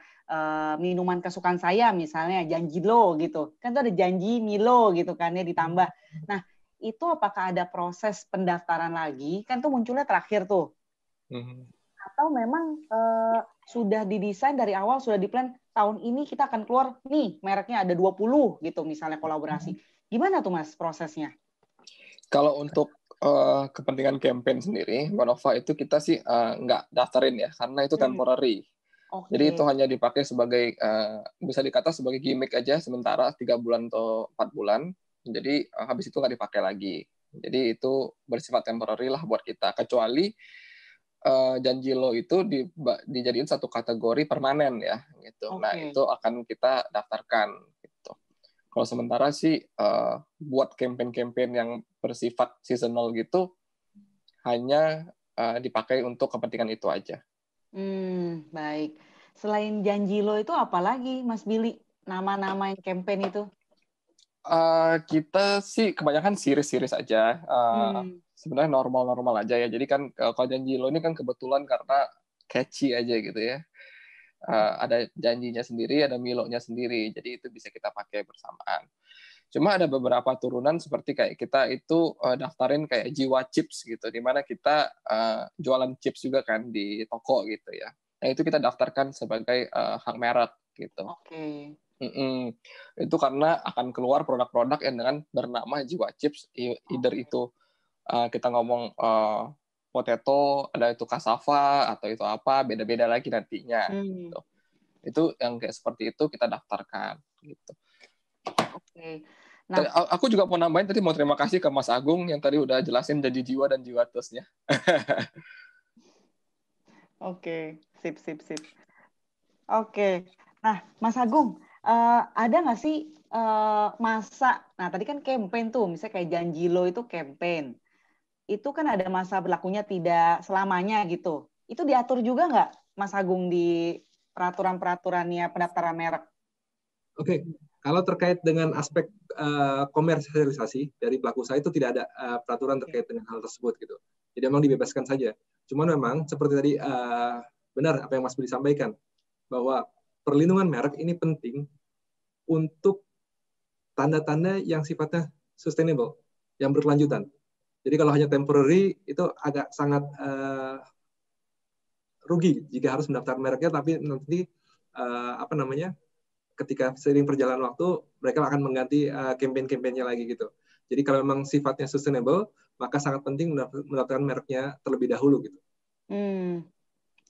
minuman kesukaan saya misalnya Janji Lo gitu. Kan itu ada Janji Milo gitu kan ya ditambah. Nah, itu apakah ada proses pendaftaran lagi? Kan tuh munculnya terakhir tuh. Atau memang sudah didesain dari awal, sudah diplan tahun ini kita akan keluar nih mereknya ada 20 gitu misalnya kolaborasi. Gimana tuh Mas prosesnya? Kalau untuk kepentingan campaign sendiri, Mbak Nova, itu kita sih nggak daftarin ya, karena itu temporary. Okay. Jadi itu hanya dipakai sebagai, bisa dikata sebagai gimmick aja sementara 3 bulan atau 4 bulan. Jadi habis itu nggak dipakai lagi. Jadi itu bersifat temporary lah buat kita. Kecuali Janji Lo itu dijadiin satu kategori permanen ya, gitu. Okay. Nah itu akan kita daftarkan. Gitu. Kalau sementara sih buat campaign-campaign yang bersifat seasonal gitu hanya dipakai untuk kepentingan itu aja. Baik. Selain Janji Lo itu apa lagi, Mas Billy? Nama-nama yang campaign itu? Kita sih kebanyakan series-series aja. Sebenarnya normal-normal aja ya. Jadi kan kalau Janji Lo ini kan kebetulan karena catchy aja gitu ya. Ada janjinya sendiri, ada Milo-nya sendiri. Jadi itu bisa kita pakai bersamaan. Cuma ada beberapa turunan seperti kayak kita itu daftarin kayak Jiwa Chips gitu, di mana kita jualan chips juga kan di toko gitu ya. Nah itu kita daftarkan sebagai hak merek gitu. Oke. Itu karena akan keluar produk-produk yang dengan bernama Jiwa Chips, either itu kita ngomong potato, ada itu cassava atau itu apa, beda-beda lagi nantinya. Gitu. Itu yang kayak seperti itu kita daftarkan gitu. Oke. Nah, aku juga mau nambahin tadi, mau terima kasih ke Mas Agung yang tadi udah jelasin Janji Jiwa dan Jiwa Terusnya. Oke, sip. Oke, nah Mas Agung, ada nggak sih masa, nah tadi kan campaign tuh, misalnya kayak Janji Lo itu campaign, itu kan ada masa berlakunya tidak selamanya gitu. Itu diatur juga nggak, Mas Agung, di peraturan-peraturannya pendaftaran merek? Oke. Kalau terkait dengan aspek komersialisasi dari pelaku usaha itu tidak ada peraturan terkait dengan hal tersebut gitu. Jadi memang dibebaskan saja. Cuman memang seperti tadi benar apa yang Mas Budi sampaikan bahwa perlindungan merek ini penting untuk tanda-tanda yang sifatnya sustainable, yang berkelanjutan. Jadi kalau hanya temporary itu agak sangat rugi jika harus mendaftar mereknya, tapi nanti ketika seiring perjalanan waktu, mereka akan mengganti campaign-campaignnya lagi gitu. Jadi kalau memang sifatnya sustainable, maka sangat penting mendaftarkan mereknya terlebih dahulu gitu.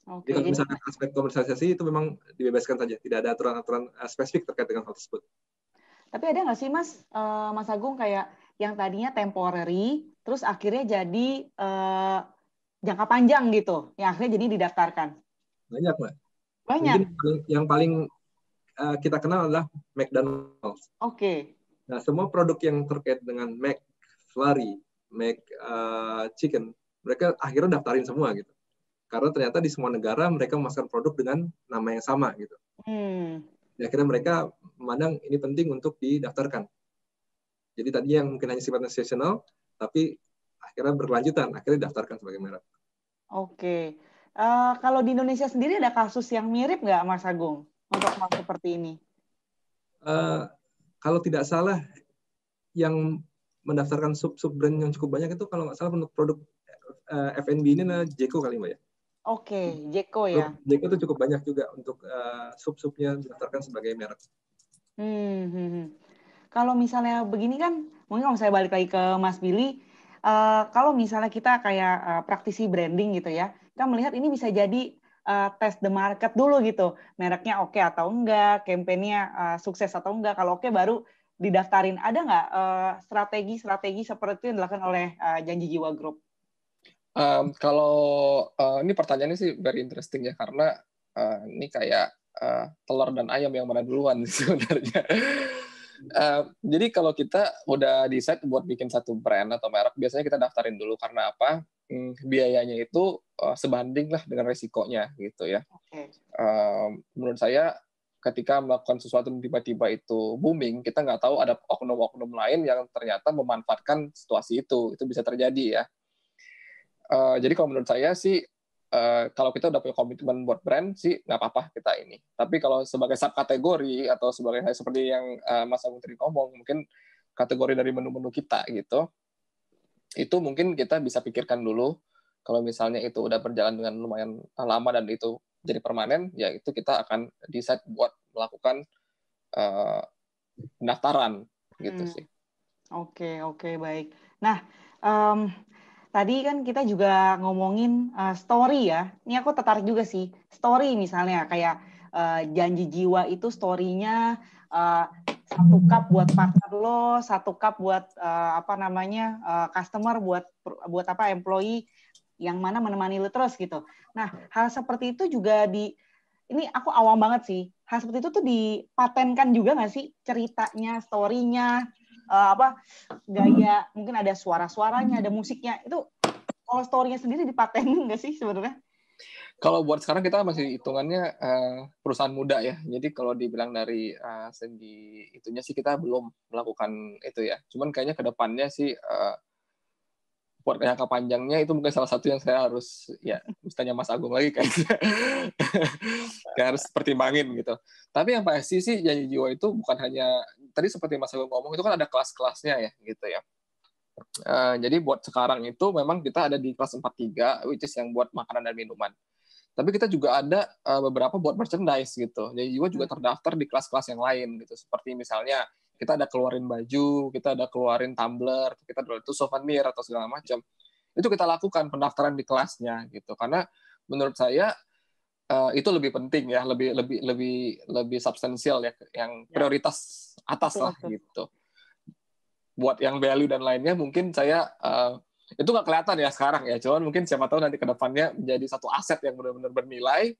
Okay, jadi kalau misalkan aspek komersialisasi itu memang dibebaskan saja, tidak ada aturan-aturan spesifik terkait dengan hal tersebut. Tapi ada nggak sih Mas Agung kayak yang tadinya temporary, terus akhirnya jadi jangka panjang gitu, yang akhirnya jadi didaftarkan? Banyak, Mbak. Banyak. Mungkin yang paling kita kenal adalah McDonald's. Oke. Nah, semua produk yang terkait dengan McFlurry, Chicken, mereka akhirnya daftarin semua gitu. Karena ternyata di semua negara mereka memasarkan produk dengan nama yang sama gitu. Akhirnya mereka memandang ini penting untuk didaftarkan. Jadi tadi yang mungkin hanya sifatnya seasonal, tapi akhirnya berkelanjutan, akhirnya didaftarkan sebagai merek. Oke. Kalau di Indonesia sendiri ada kasus yang mirip nggak, Mas Agung, untuk hal seperti ini? Kalau tidak salah, yang mendaftarkan sub brand yang cukup banyak itu kalau nggak salah untuk produk F&B ini Jeko kali Mbak ya. Oke, Jeko ya. Jeko itu cukup banyak juga untuk sub-subnya didaftarkan sebagai merek. Kalau misalnya begini kan, mungkin kalau saya balik lagi ke Mas Billy, kalau misalnya kita kayak praktisi branding gitu ya, kita melihat ini bisa jadi tes the market dulu gitu. Mereknya oke atau enggak, kampanyenya sukses atau enggak. Kalau oke baru didaftarin. Ada nggak strategi-strategi seperti itu yang dilakukan oleh Janji Jiwa Group? Kalau ini pertanyaannya sih very interesting ya, karena ini kayak telur dan ayam yang mana duluan sebenarnya. Jadi kalau kita udah decide buat bikin satu brand atau merek, biasanya kita daftarin dulu. Karena apa? Biayanya itu sebanding lah dengan resikonya gitu ya. Okay. Menurut saya ketika melakukan sesuatu tiba-tiba itu booming, kita nggak tahu ada oknum-oknum lain yang ternyata memanfaatkan situasi itu bisa terjadi ya. Jadi kalau menurut saya sih, kalau kita udah punya komitmen buat brand sih nggak apa-apa kita ini. Tapi kalau sebagai subkategori atau sebagai seperti yang Mas Agung tadi ngomong, mungkin kategori dari menu-menu kita gitu, itu mungkin kita bisa pikirkan dulu. Kalau misalnya itu udah berjalan dengan lumayan lama dan itu jadi permanen, ya itu kita akan decide buat melakukan pendaftaran gitu sih. Oke, baik. Nah, tadi kan kita juga ngomongin story ya. Ini aku tertarik juga sih. Story misalnya kayak Janji Jiwa itu story-nya 1 cup buat partner lo, 1 cup buat customer, buat employee yang mana menemani lo terus gitu. Nah, hal seperti itu juga ini aku awam banget sih. Hal seperti itu tuh dipatenkan juga nggak sih ceritanya, story-nya, gaya, mungkin ada suara-suaranya, ada musiknya. Itu kalau story-nya sendiri dipatenin nggak sih sebenarnya? Kalau buat sekarang kita masih hitungannya perusahaan muda ya. Jadi kalau dibilang dari segi itunya sih kita belum melakukan itu ya. Cuman kayaknya ke depannya sih buat jangka panjangnya itu mungkin salah satu yang saya harus tanya Mas Agung lagi kayaknya. Kayak harus pertimbangin gitu. Tapi yang pasti sih Janji Jiwa itu bukan hanya tadi seperti Mas Agung ngomong, itu kan ada kelas-kelasnya ya gitu ya. Jadi buat sekarang itu memang kita ada di kelas 43, which is yang buat makanan dan minuman. Tapi kita juga ada beberapa buat merchandise gitu. Jadi juga terdaftar di kelas-kelas yang lain gitu. Seperti misalnya kita ada keluarin baju, kita ada keluarin tumbler, kita ada itu souvenir atau segala macam. Itu kita lakukan pendaftaran di kelasnya gitu. Karena menurut saya itu lebih penting ya, lebih substansial ya, yang prioritas atas lah gitu. Buat yang value dan lainnya mungkin saya itu nggak kelihatan ya sekarang ya, cuman mungkin siapa tahu nanti ke depannya menjadi satu aset yang benar-benar bernilai,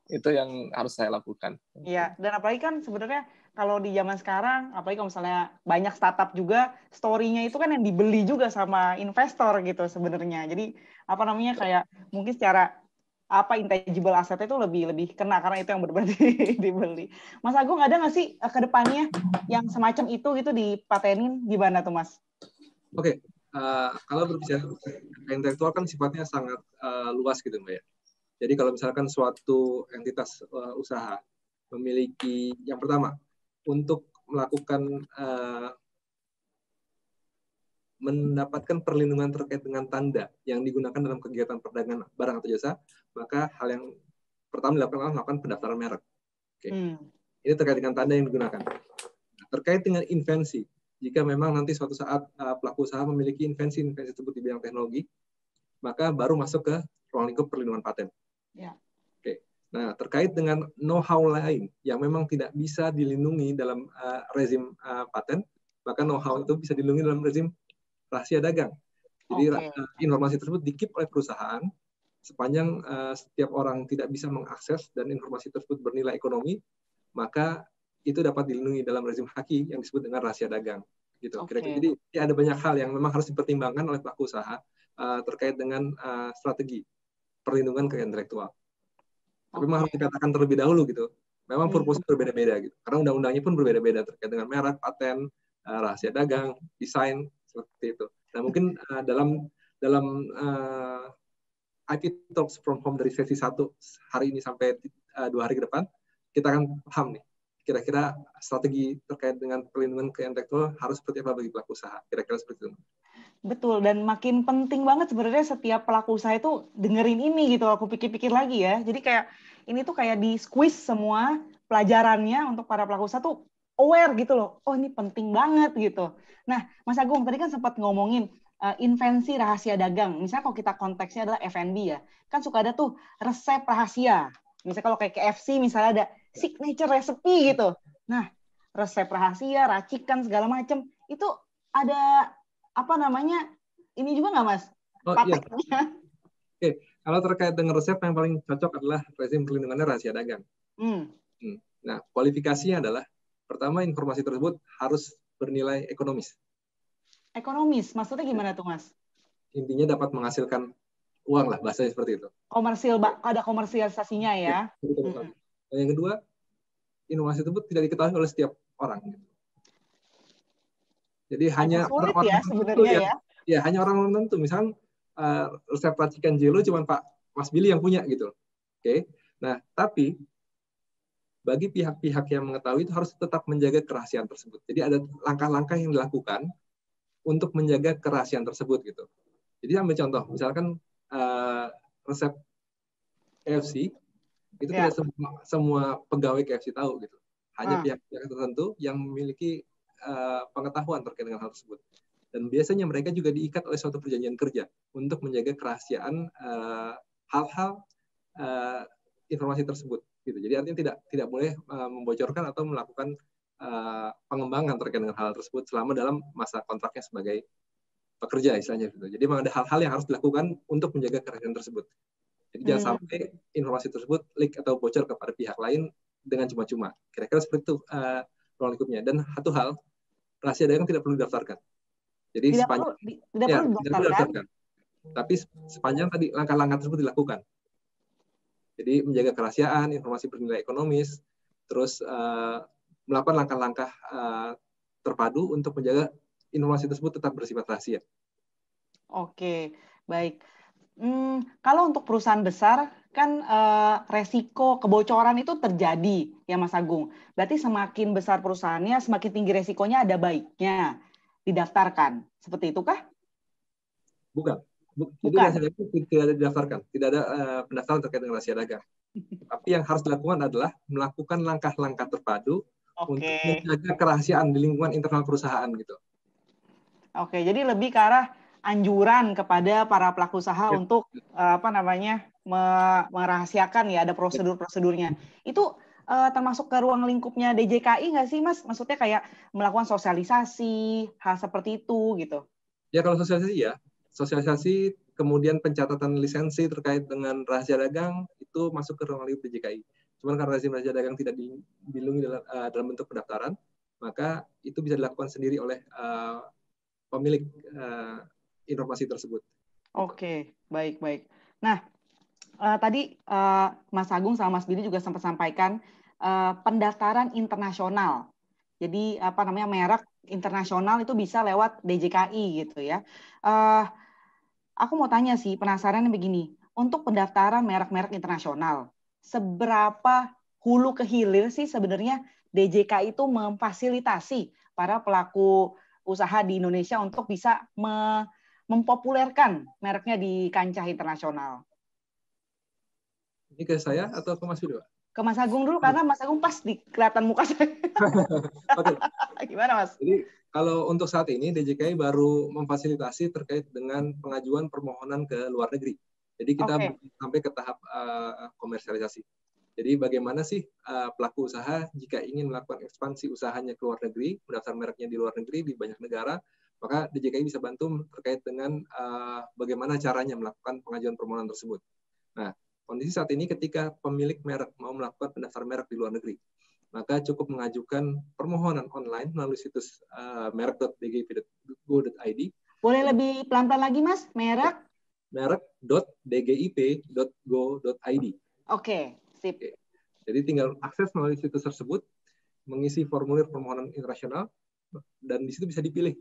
itu yang harus saya lakukan. Iya, dan apalagi kan sebenarnya kalau di zaman sekarang, apalagi kalau misalnya banyak startup juga, story-nya itu kan yang dibeli juga sama investor gitu sebenarnya. Jadi kayak mungkin secara intangible asset itu lebih kena karena itu yang benar-benar dibeli. Mas Agung, ada nggak sih ke depannya yang semacam itu gitu dipatenin, gimana tuh Mas? Oke. Kalau berbicara intelektual kan sifatnya sangat luas gitu Mbak ya. Jadi kalau misalkan suatu entitas usaha memiliki, yang pertama, untuk melakukan mendapatkan perlindungan terkait dengan tanda yang digunakan dalam kegiatan perdagangan barang atau jasa, maka hal yang pertama dilakukan adalah melakukan pendaftaran merek. Oke. Ini terkait dengan tanda yang digunakan. Terkait dengan invensi, jika memang nanti suatu saat pelaku usaha memiliki invensi tersebut di bidang teknologi, maka baru masuk ke ruang lingkup perlindungan paten. Ya. Oke. Nah, terkait dengan know-how lain yang memang tidak bisa dilindungi dalam rezim paten, maka know-how itu bisa dilindungi dalam rezim rahasia dagang. Jadi informasi tersebut di-keep oleh perusahaan sepanjang setiap orang tidak bisa mengakses dan informasi tersebut bernilai ekonomi, maka itu dapat dilindungi dalam rezim haki yang disebut dengan rahasia dagang. Gitu. Jadi ada banyak hal yang memang harus dipertimbangkan oleh pelaku usaha terkait dengan strategi perlindungan kekayaan intelektual. Tapi memang harus dikatakan terlebih dahulu gitu. Memang purpose berbeda-beda gitu. Karena undang-undangnya pun berbeda-beda terkait dengan merek, paten, rahasia dagang, desain seperti itu. Nah mungkin dalam IP Talks from Home dari sesi 1 hari ini sampai 2 hari ke depan, kita akan paham nih kira-kira strategi terkait dengan perlindungan kekayaan intelektual harus seperti apa bagi pelaku usaha. Kira-kira seperti itu. Betul, dan makin penting banget sebenarnya setiap pelaku usaha itu dengerin ini gitu. Aku pikir-pikir lagi ya. Jadi kayak ini tuh kayak di squeeze semua pelajarannya untuk para pelaku usaha tuh aware gitu loh. Oh ini penting banget gitu. Nah, Mas Agung tadi kan sempat ngomongin invensi rahasia dagang. Misalnya kalau kita konteksnya adalah F&B ya, kan suka ada tuh resep rahasia. Misalnya kalau kayak KFC misalnya ada signature recipe gitu. Nah, resep rahasia, racikan segala macam itu ada apa namanya? Ini juga nggak Mas? Oh iya. Patennya. Oke, kalau terkait dengan resep yang paling cocok adalah rezim perlindungannya rahasia dagang. Nah, kualifikasinya adalah pertama informasi tersebut harus bernilai ekonomis. Ekonomis, maksudnya gimana tuh Mas? Intinya dapat menghasilkan uang lah, bahasanya seperti itu. Komersil, ada komersialisasinya ya. Dan yang kedua, inovasi tersebut tidak diketahui oleh setiap orang. Jadi hanya sulit orang-orang ya sebenarnya ya. Ya, hanya orang tertentu. Misalkan resep racikan jelo cuma Pak Mas Billy yang punya gitu. Oke. Nah, tapi bagi pihak-pihak yang mengetahui itu harus tetap menjaga kerahasiaan tersebut. Jadi ada langkah-langkah yang dilakukan untuk menjaga kerahasiaan tersebut gitu. Jadi ambil contoh, misalkan resep KFC itu tidak semua pegawai KFC tahu gitu. Hanya pihak-pihak tertentu yang memiliki pengetahuan terkait dengan hal tersebut. Dan biasanya mereka juga diikat oleh suatu perjanjian kerja untuk menjaga kerahasiaan hal-hal informasi tersebut. Gitu. Jadi artinya tidak boleh membocorkan atau melakukan pengembangan terkait dengan hal tersebut selama dalam masa kontraknya sebagai pekerja istilahnya. Gitu. Jadi memang ada hal-hal yang harus dilakukan untuk menjaga kerahasiaan tersebut. Jadi jangan sampai informasi tersebut leak atau bocor kepada pihak lain dengan cuma-cuma. Kira-kira seperti itu ruang lingkupnya. Dan satu hal, rahasia dagang tidak perlu didaftarkan. Jadi tidak perlu didaftarkan. Tapi sepanjang tadi langkah-langkah tersebut dilakukan. Jadi menjaga kerahasiaan, informasi bernilai ekonomis, terus melakukan langkah-langkah terpadu untuk menjaga informasi tersebut tetap bersifat rahasia. Oke, baik. Kalau untuk perusahaan besar kan resiko kebocoran itu terjadi ya Mas Agung. Berarti semakin besar perusahaannya, semakin tinggi resikonya, ada baiknya didaftarkan. Seperti itu kah? Bukan. Jadi rahasia dagang tidak ada didaftarkan, tidak ada pendaftaran terkait dengan rahasia dagang. Tapi yang harus dilakukan adalah melakukan langkah-langkah terpadu untuk menjaga kerahasiaan di lingkungan internal perusahaan gitu. Oke, jadi lebih ke arah anjuran kepada para pelaku usaha untuk merahasiakan ya, ada prosedur-prosedurnya. Itu termasuk ke ruang lingkupnya DJKI nggak sih Mas? Maksudnya kayak melakukan sosialisasi, hal seperti itu gitu. Ya kalau sosialisasi ya. Sosialisasi, kemudian pencatatan lisensi terkait dengan rahasia dagang, itu masuk ke ruang lingkup DJKI. Cuma karena rezim rahasia dagang tidak dilindungi dalam bentuk pendaftaran, maka itu bisa dilakukan sendiri oleh pemilik informasi tersebut. Oke, baik. Nah, tadi Mas Agung sama Mas Billy juga sempat sampaikan pendaftaran internasional. Jadi merek internasional itu bisa lewat DJKI gitu ya. Aku mau tanya sih, penasaran begini. Untuk pendaftaran merek-merek internasional, seberapa hulu ke hilir sih sebenarnya DJKI itu memfasilitasi para pelaku usaha di Indonesia untuk bisa mempopulerkan mereknya di kancah internasional? Ini ke saya atau ke Mas Billy, Pak? Ke Mas Agung dulu, karena Mas Agung pas kelihatan muka saya. Gimana Mas? Jadi kalau untuk saat ini DJKI baru memfasilitasi terkait dengan pengajuan permohonan ke luar negeri. Jadi kita sampai ke tahap komersialisasi. Jadi bagaimana sih pelaku usaha jika ingin melakukan ekspansi usahanya ke luar negeri, mendaftar mereknya di luar negeri di banyak negara, maka DJKI bisa bantu terkait dengan bagaimana caranya melakukan pengajuan permohonan tersebut. Nah, kondisi saat ini ketika pemilik merek mau melakukan pendaftaran merek di luar negeri, maka cukup mengajukan permohonan online melalui situs merek.dgip.go.id. Boleh lebih pelan-pelan lagi, Mas? merek.dgip.go.id. Oke, sip. Jadi tinggal akses melalui situs tersebut, mengisi formulir permohonan internasional, dan di situ bisa dipilih.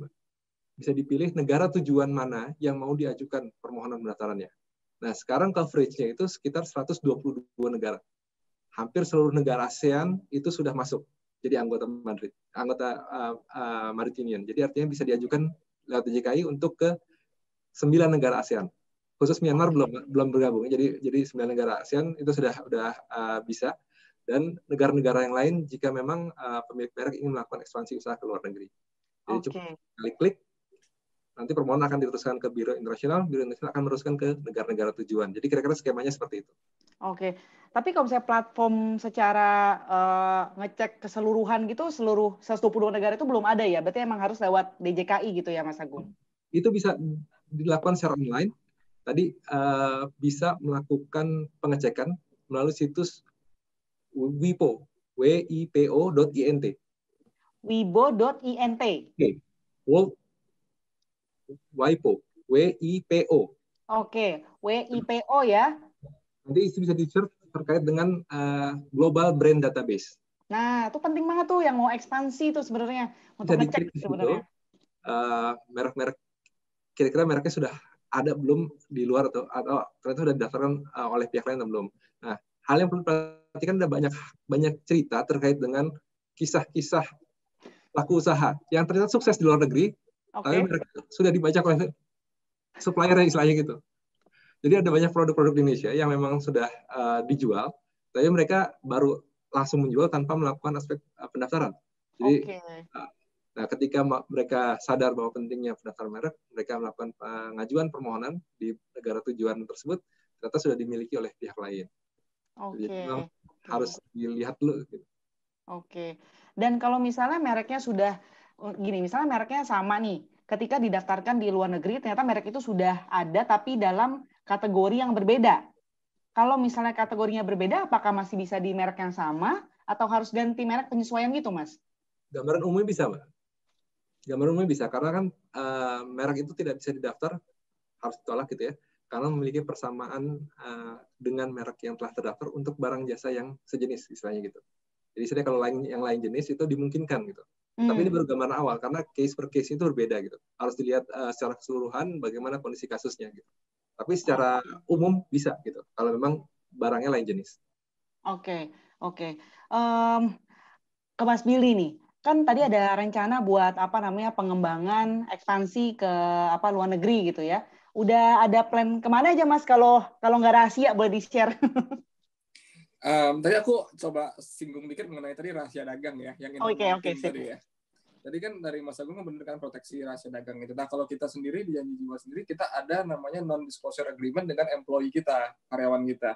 Bisa dipilih negara tujuan mana yang mau diajukan permohonan pendaftarannya. Nah, sekarang coverage-nya itu sekitar 122 negara. Hampir seluruh negara ASEAN itu sudah masuk jadi anggota Maritime Union. Jadi artinya bisa diajukan lewat DJKI untuk ke 9 negara ASEAN. Khusus Myanmar belum bergabung. Jadi 9 negara ASEAN itu sudah bisa. Dan negara-negara yang lain jika memang pemilik merek ingin melakukan ekspansi usaha ke luar negeri. Jadi cukup klik nanti permohonan akan diteruskan ke Biro Internasional akan meneruskan ke negara-negara tujuan. Jadi kira-kira skemanya seperti itu. Oke, tapi kalau misalnya platform secara ngecek keseluruhan gitu, seluruh 122 negara itu belum ada ya? Berarti emang harus lewat DJKI gitu ya, Mas Agung? Itu bisa dilakukan secara online. Tadi bisa melakukan pengecekan melalui situs WIPO, wipo.int. Wibo.int. Oke, World WIPO, WIPO. Oke, WIPO ya. Nanti itu bisa di-search terkait dengan Global Brand Database. Nah, itu penting banget tuh yang mau ekspansi tuh sebenarnya untuk Bisa ngecek diklik di situ, sebenarnya. merek-merek kira-kira mereknya sudah ada belum di luar atau ternyata sudah didaftarkan oleh pihak lain atau belum. Nah, hal yang perlu diperhatikan ada banyak cerita terkait dengan kisah-kisah pelaku usaha yang ternyata sukses di luar negeri, tapi mereka sudah dibaca oleh supplier istilahnya gitu. Jadi ada banyak produk-produk di Indonesia yang memang sudah dijual, tapi mereka baru langsung menjual tanpa melakukan aspek pendaftaran. Jadi, nah ketika mereka sadar bahwa pentingnya pendaftaran merek, mereka melakukan pengajuan permohonan di negara tujuan tersebut, ternyata sudah dimiliki oleh pihak lain. Jadi memang harus dilihat dulu. Gitu. Oke. Dan kalau misalnya mereknya sudah gini, misalnya mereknya sama nih, ketika didaftarkan di luar negeri, ternyata merek itu sudah ada tapi dalam kategori yang berbeda. Kalau misalnya kategorinya berbeda, apakah masih bisa di merek yang sama atau harus ganti merek penyesuaian gitu, Mas? Gambaran umumnya bisa, Mbak. Gambaran umumnya bisa, karena kan merek itu tidak bisa didaftar, harus ditolak gitu ya, karena memiliki persamaan dengan merek yang telah terdaftar untuk barang jasa yang sejenis, istilahnya gitu. Jadi sebenarnya kalau yang lain jenis itu dimungkinkan gitu. Tapi ini baru gambaran awal, karena case per case itu berbeda gitu. Harus dilihat secara keseluruhan bagaimana kondisi kasusnya gitu. Tapi secara umum bisa gitu, kalau memang barangnya lain jenis. Oke. Ke Mas Billy nih, kan tadi ada rencana buat pengembangan ekspansi ke luar negeri gitu ya. Udah ada plan kemana aja Mas kalau nggak rahasia boleh di-share? Tadi aku coba singgung dikit mengenai tadi rahasia dagang ya, yang Oke, tadi ya. Tadi kan dari Mas Agung membenarkan proteksi rahasia dagang itu. Nah, kalau kita sendiri di Janji Jiwa sendiri, kita ada namanya non-disclosure agreement dengan employee kita, karyawan kita.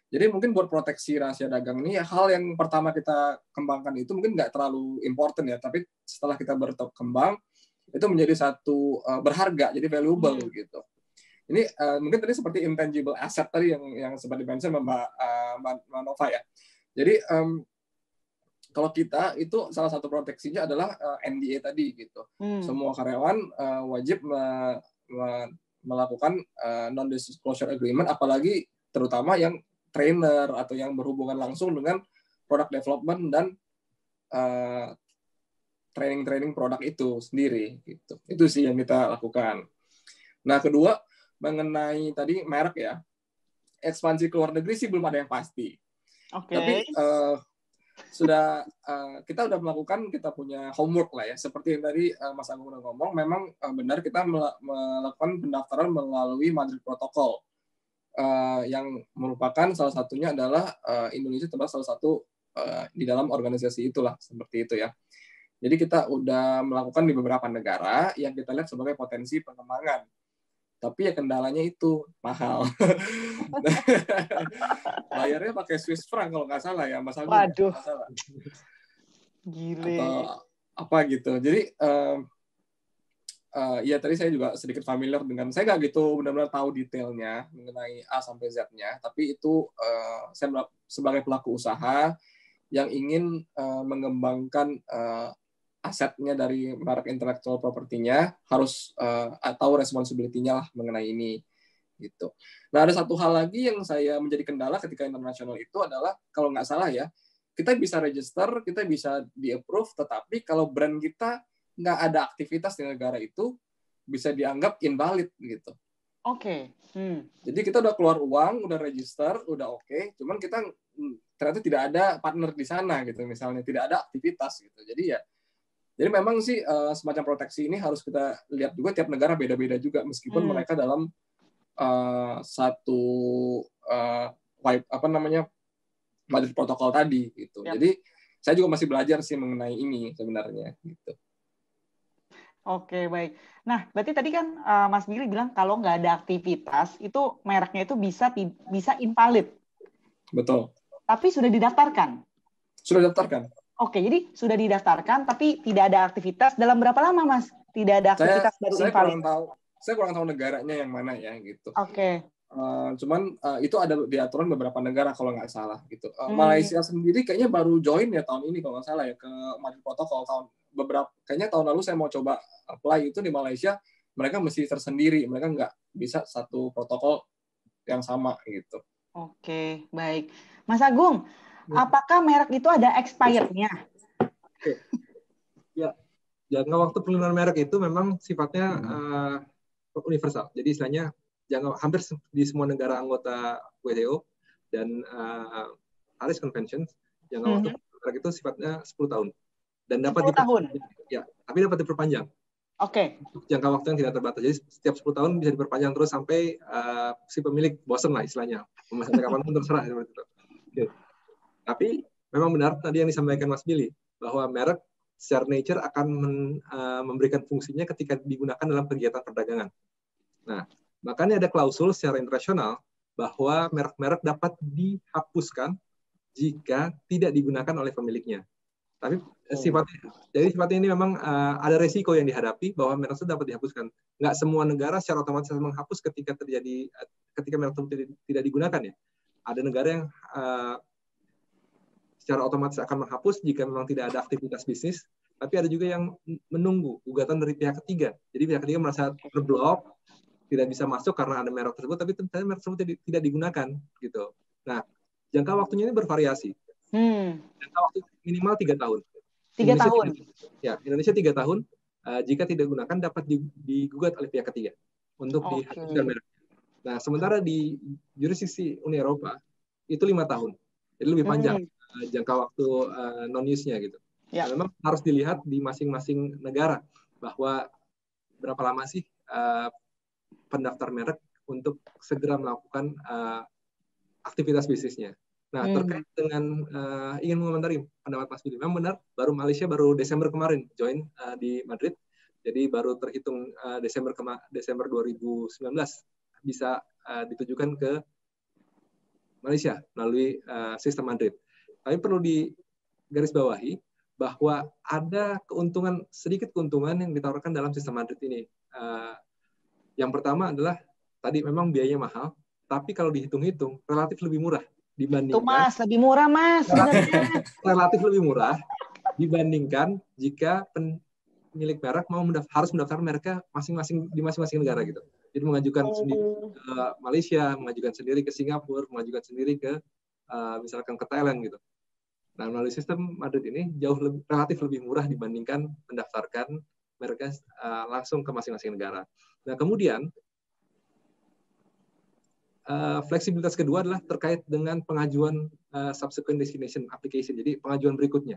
Jadi mungkin buat proteksi rahasia dagang ini, hal yang pertama kita kembangkan itu mungkin nggak terlalu important ya, tapi setelah kita berkembang, itu menjadi satu berharga, jadi valuable gitu. Ini mungkin tadi seperti intangible asset tadi yang sempat di-mention Mbak Nova ya. Jadi kalau kita itu salah satu proteksinya adalah NDA tadi gitu. Semua karyawan wajib melakukan non-disclosure agreement, apalagi terutama yang trainer atau yang berhubungan langsung dengan product development dan training produk itu sendiri gitu. Itu sih yang kita lakukan. Nah, kedua mengenai tadi merek ya, ekspansi ke luar negeri sih belum ada yang pasti. Tapi kita udah melakukan, kita punya homework lah ya. Seperti yang tadi Mas Agung udah ngomong, memang benar kita melakukan pendaftaran melalui Madrid Protocol. Yang merupakan salah satunya adalah Indonesia termasuk salah satu di dalam organisasi itulah, seperti itu ya. Jadi kita udah melakukan di beberapa negara yang kita lihat sebagai potensi pengembangan. Tapi ya kendalanya itu mahal. Bayarnya pakai Swiss franc kalau nggak salah ya, Mas Agung. Waduh. Salah. Gile. Atau apa gitu. Jadi ya tadi saya juga sedikit familiar dengan, saya nggak gitu benar-benar tahu detailnya mengenai A sampai Z-nya, tapi itu saya sebagai pelaku usaha yang ingin mengembangkan asetnya dari merek intellectual property-nya harus tahu responsibility-nya lah mengenai ini gitu. Nah, ada satu hal lagi yang saya menjadi kendala ketika internasional itu adalah, kalau nggak salah ya, kita bisa register, kita bisa di-approve, tetapi kalau brand kita nggak ada aktivitas di negara itu, bisa dianggap invalid gitu. Oke. Jadi kita udah keluar uang, udah register, udah oke, cuman kita ternyata tidak ada partner di sana gitu, misalnya tidak ada aktivitas gitu. Jadi memang sih semacam proteksi ini harus kita lihat juga, tiap negara beda-beda juga, meskipun mereka dalam satu Madrid Protocol tadi gitu. Jadi saya juga masih belajar sih mengenai ini sebenarnya gitu. Oke, baik. Nah, berarti tadi kan Mas Billy bilang kalau nggak ada aktivitas, itu mereknya itu bisa invalid. Betul. Tapi sudah didaftarkan. Sudah daftarkan. Oke, jadi sudah didaftarkan, tapi tidak ada aktivitas. Dalam berapa lama, Mas? Tidak ada aktivitas baru invalid. Saya kurang tahu negaranya yang mana ya gitu. Oke. Cuman itu ada di aturan beberapa negara kalau nggak salah gitu. Malaysia sendiri kayaknya baru join ya tahun ini kalau nggak salah ya ke Madrid Protocol kayaknya tahun lalu saya mau coba apply itu di Malaysia, mereka mesti tersendiri, mereka nggak bisa satu protokol yang sama gitu. Oke, baik. Mas Agung, apakah merek itu ada expired-nya? Oke. Ya, jangka waktu pelindungan merek itu memang sifatnya universal. Jadi istilahnya hampir di semua negara anggota WTO dan Paris Convention, jangka waktu merek itu sifatnya 10 tahun. Dan dapat 10 tahun? Ya, tapi dapat diperpanjang. Oke. Jangka waktu yang tidak terbatas. Jadi setiap 10 tahun bisa diperpanjang terus sampai si pemilik bosan lah istilahnya. Sampai kapanpun terserah. Oke. Tapi memang benar tadi yang disampaikan Mas Billy, bahwa merek secara nature akan memberikan fungsinya ketika digunakan dalam kegiatan perdagangan. Nah, makanya ada klausul secara internasional bahwa merek-merek dapat dihapuskan jika tidak digunakan oleh pemiliknya. Tapi sifatnya ini memang ada resiko yang dihadapi bahwa merek itu dapat dihapuskan. Nggak semua negara secara otomatis menghapus ketika merek itu tidak digunakan ya. Ada negara yang secara otomatis akan menghapus jika memang tidak ada aktivitas bisnis. Tapi ada juga yang menunggu gugatan dari pihak ketiga. Jadi pihak ketiga merasa terblok, tidak bisa masuk karena ada merek tersebut, tapi ternyata merek tersebut tidak digunakan gitu. Nah, jangka waktunya ini bervariasi. Jangka waktu minimal 3 tahun. 3 tahun. Indonesia 3 tahun. Jika tidak digunakan dapat digugat oleh pihak ketiga untuk dihapuskan merek. Nah, sementara di jurisdiksi Uni Eropa itu 5 tahun. Jadi lebih panjang jangka waktu non-use-nya gitu. Ya. Memang harus dilihat di masing-masing negara bahwa berapa lama sih pendaftar merek untuk segera melakukan aktivitas bisnisnya. Nah, terkait dengan ingin mengomentari pendapat Mas Billy, memang benar, Malaysia baru Desember kemarin join di Madrid, jadi baru terhitung Desember 2019 bisa ditujukan ke Malaysia melalui sistem Madrid. Tapi perlu digarisbawahi bahwa ada sedikit keuntungan yang ditawarkan dalam sistem Madrid ini. Yang pertama adalah tadi memang biayanya mahal, tapi kalau dihitung-hitung relatif lebih murah dibandingkan. Tuh Mas, lebih murah Mas. Relatif lebih murah dibandingkan jika pemilik merek harus mendaftar mereknya di masing-masing negara gitu. Jadi mengajukan sendiri ke Malaysia, mengajukan sendiri ke Singapura, mengajukan sendiri ke misalkan ke Thailand gitu. Nah, melalui sistem Madrid ini relatif lebih murah dibandingkan mendaftarkan mereknya langsung ke masing-masing negara. Nah, kemudian fleksibilitas kedua adalah terkait dengan pengajuan subsequent destination application. Jadi pengajuan berikutnya.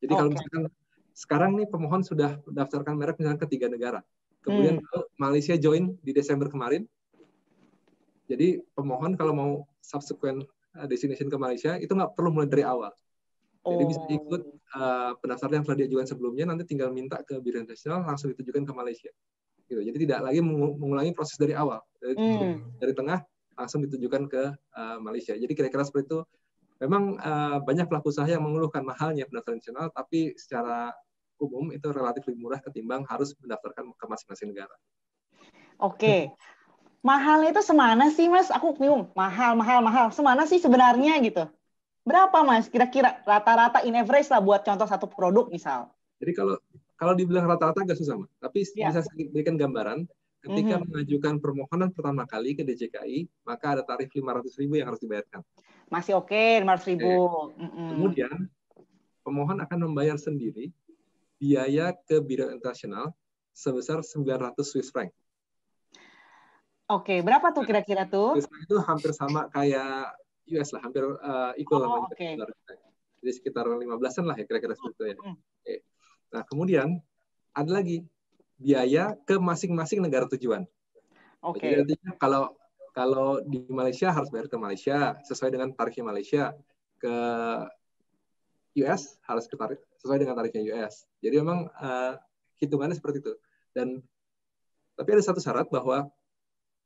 Jadi kalau misalkan sekarang nih pemohon sudah mendaftarkan merek misalkan ke 3 negara. Kemudian Malaysia join di Desember kemarin. Jadi pemohon kalau mau subsequent destination ke Malaysia itu nggak perlu mulai dari awal. Jadi bisa ikut pendaftaran yang telah diajukan sebelumnya, nanti tinggal minta ke Biro Internasional langsung ditujukan ke Malaysia. Gitu. Jadi tidak lagi mengulangi proses dari awal. Dari tengah langsung ditujukan ke Malaysia. Jadi kira-kira seperti itu. Memang banyak pelaku usaha yang mengeluhkan mahalnya pendaftaran nasional, tapi secara umum itu relatif lebih murah ketimbang harus mendaftarkan ke masing-masing negara. Oke. Mahalnya itu semana sih Mas? Aku bingung. Mahal. Semana sih sebenarnya gitu? Berapa Mas? Kira-kira rata-rata in average lah buat contoh satu produk misal. Jadi kalau dibilang rata-rata agak susah, tapi bisa saya berikan gambaran. Ketika mengajukan permohonan pertama kali ke DJKI, maka ada tarif 500.000 yang harus dibayarkan. Masih oke, 500.000. Kemudian, pemohon akan membayar sendiri biaya ke Biro Internasional sebesar 900 Swiss franc. Oke, berapa tuh kira-kira tuh? Swiss franc itu hampir sama kayak US lah, hampir equal sama US. Jadi sekitar 15-an lah ya kira-kira seperti itu ya. Nah, kemudian ada lagi biaya ke masing-masing negara tujuan. Jadi artinya kalau di Malaysia harus bayar ke Malaysia sesuai dengan tarifnya Malaysia, ke US harus sesuai dengan tarifnya US. Jadi memang hitungannya seperti itu. Tapi ada satu syarat bahwa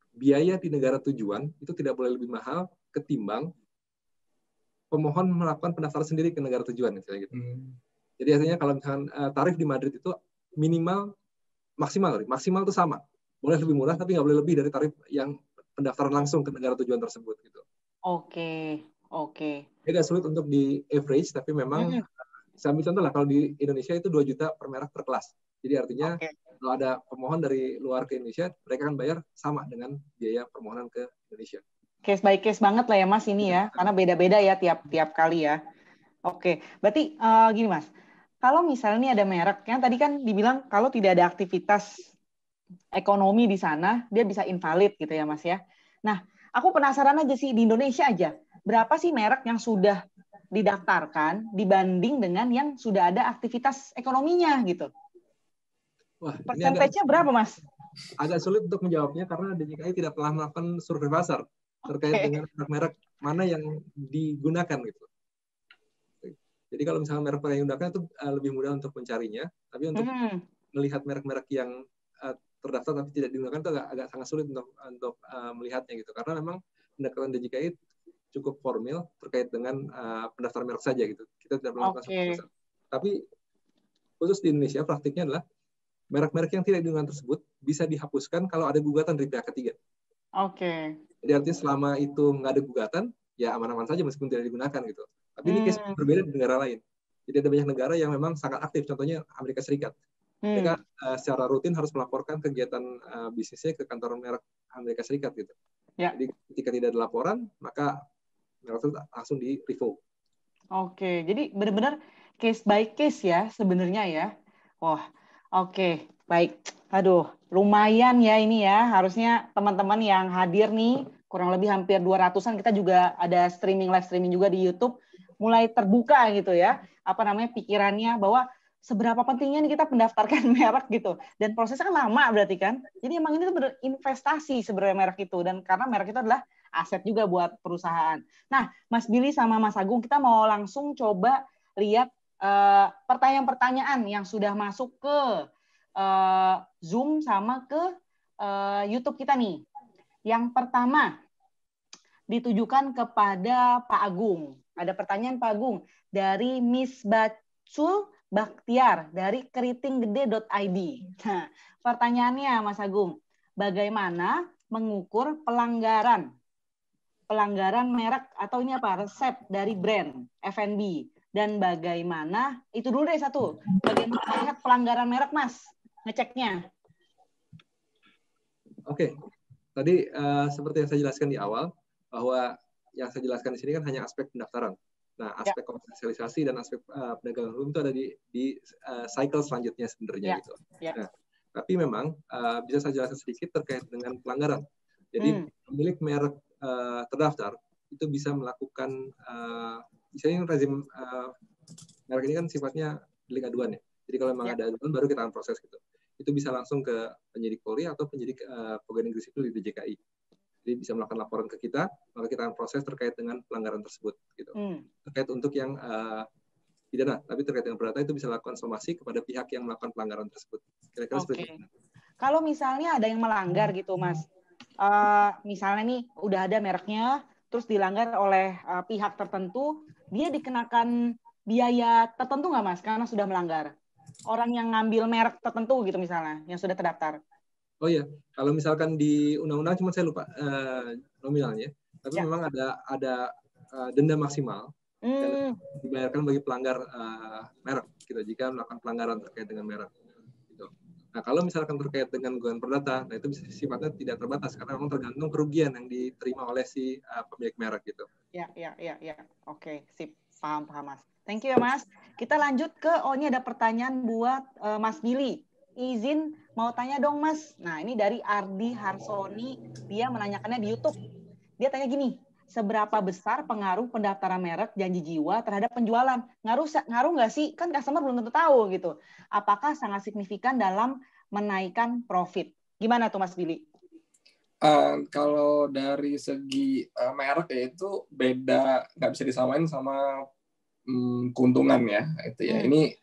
biaya di negara tujuan itu tidak boleh lebih mahal ketimbang pemohon melakukan pendaftaran sendiri ke negara tujuan, misalnya gitu. Jadi artinya kalau misalkan tarif di Madrid itu maksimal itu sama, boleh lebih murah tapi nggak boleh lebih dari tarif yang pendaftaran langsung ke negara tujuan tersebut gitu. Oke. Jadi agak sulit untuk di average, tapi memang saya ambil contoh lah, kalau di Indonesia itu 2 juta per merek per kelas. Jadi artinya kalau ada pemohon dari luar ke Indonesia, mereka akan bayar sama dengan biaya permohonan ke Indonesia. Case by case banget lah ya Mas ini ya, karena beda-beda ya tiap kali ya. Oke, berarti gini Mas, kalau misalnya ini ada merek, yang tadi kan dibilang kalau tidak ada aktivitas ekonomi di sana, dia bisa invalid gitu ya Mas ya. Nah, aku penasaran aja sih di Indonesia aja, berapa sih merek yang sudah didaftarkan dibanding dengan yang sudah ada aktivitas ekonominya gitu? Wah, persentasenya berapa Mas? Agak sulit untuk menjawabnya karena DJKI tidak pernah melakukan survei pasar terkait dengan merek mana yang digunakan gitu. Jadi kalau misalnya merek yang digunakan itu lebih mudah untuk mencarinya, tapi untuk melihat merek-merek yang terdaftar tapi tidak digunakan itu agak sangat sulit untuk melihatnya gitu, karena memang pendekatan DJKI cukup formal terkait dengan pendaftaran merek saja gitu. Kita tidak melakukan survei pasar. Tapi khusus di Indonesia praktiknya adalah merek-merek yang tidak digunakan tersebut bisa dihapuskan kalau ada gugatan dari pihak ketiga. Jadi artinya selama itu nggak ada gugatan, ya aman-aman saja meskipun tidak digunakan gitu. Tapi ini case berbeda di negara lain. Jadi ada banyak negara yang memang sangat aktif, contohnya Amerika Serikat. Mereka secara rutin harus melaporkan kegiatan bisnisnya ke kantor merek Amerika Serikat gitu. Jadi ketika tidak ada laporan, maka merek itu langsung di-revoke. Jadi benar-benar case by case ya sebenarnya ya. Baik. Aduh, lumayan ya ini ya. Harusnya teman-teman yang hadir nih, kurang lebih hampir 200-an, kita juga ada live streaming juga di YouTube, mulai terbuka gitu ya. Pikirannya bahwa seberapa pentingnya nih kita mendaftarkan merek gitu. Dan prosesnya kan lama berarti kan. Jadi emang ini tuh benar investasi sebenarnya merek itu, dan karena merek itu adalah aset juga buat perusahaan. Nah, Mas Billy sama Mas Agung, kita mau langsung coba lihat pertanyaan-pertanyaan yang sudah masuk ke Zoom sama ke YouTube kita nih. Yang pertama ditujukan kepada Pak Agung. Ada pertanyaan Pak Agung dari Miss Bacul Bakhtiar dari keritinggede.id. Nah, pertanyaannya Mas Agung, bagaimana mengukur pelanggaran merek atau ini resep dari brand F&B, dan bagaimana itu dulu deh satu, bagaimana melihat pelanggaran merek Mas ngeceknya? Tadi seperti yang saya jelaskan di awal, bahwa yang saya jelaskan di sini kan hanya aspek pendaftaran. Nah, aspek komersialisasi dan aspek perdagangan hukum itu ada di cycle selanjutnya sebenarnya gitu. Nah, tapi memang bisa saya jelaskan sedikit terkait dengan pelanggaran. Jadi pemilik merek terdaftar itu bisa melakukan misalnya rezim merek ini kan sifatnya delik aduan ya. Jadi kalau memang ada aduan baru kita akan proses gitu. Itu bisa langsung ke penyidik Polri atau penyidik pegawai negeri sipil di DJKI. Jadi bisa melakukan laporan ke kita, maka kita akan proses terkait dengan pelanggaran tersebut gitu. Terkait untuk yang pidana, tapi terkait dengan perdata itu bisa lakukan somasi kepada pihak yang melakukan pelanggaran tersebut. Kira-kira seperti itu. Kalau misalnya ada yang melanggar gitu Mas, misalnya nih udah ada mereknya, terus dilanggar oleh pihak tertentu, dia dikenakan biaya tertentu nggak Mas karena sudah melanggar? Orang yang ngambil merek tertentu gitu misalnya, yang sudah terdaftar. Oh iya, kalau misalkan di undang-undang cuma saya lupa nominalnya, tapi memang ada denda maksimal yang dibayarkan bagi pelanggar merek gitu, jika melakukan pelanggaran terkait dengan merek. Gitu. Nah, kalau misalkan terkait dengan gugatan perdata, nah itu sifatnya tidak terbatas karena memang tergantung kerugian yang diterima oleh si pemilik merek gitu. Ya. Oke, sip, paham Mas. Thank you ya Mas. Kita lanjut ke, ini ada pertanyaan buat Mas Billy. Izin mau tanya dong Mas. Nah ini dari Ardi Harsoni, dia menanyakannya di YouTube. Dia tanya gini, seberapa besar pengaruh pendaftaran merek janji jiwa terhadap penjualan? Ngaruh nggak sih? Kan customer belum tentu tahu gitu. Apakah sangat signifikan dalam menaikkan profit? Gimana tuh Mas Billy? Kalau dari segi merek ya itu beda, nggak bisa disamain sama keuntungan ya. Itu ya. Ini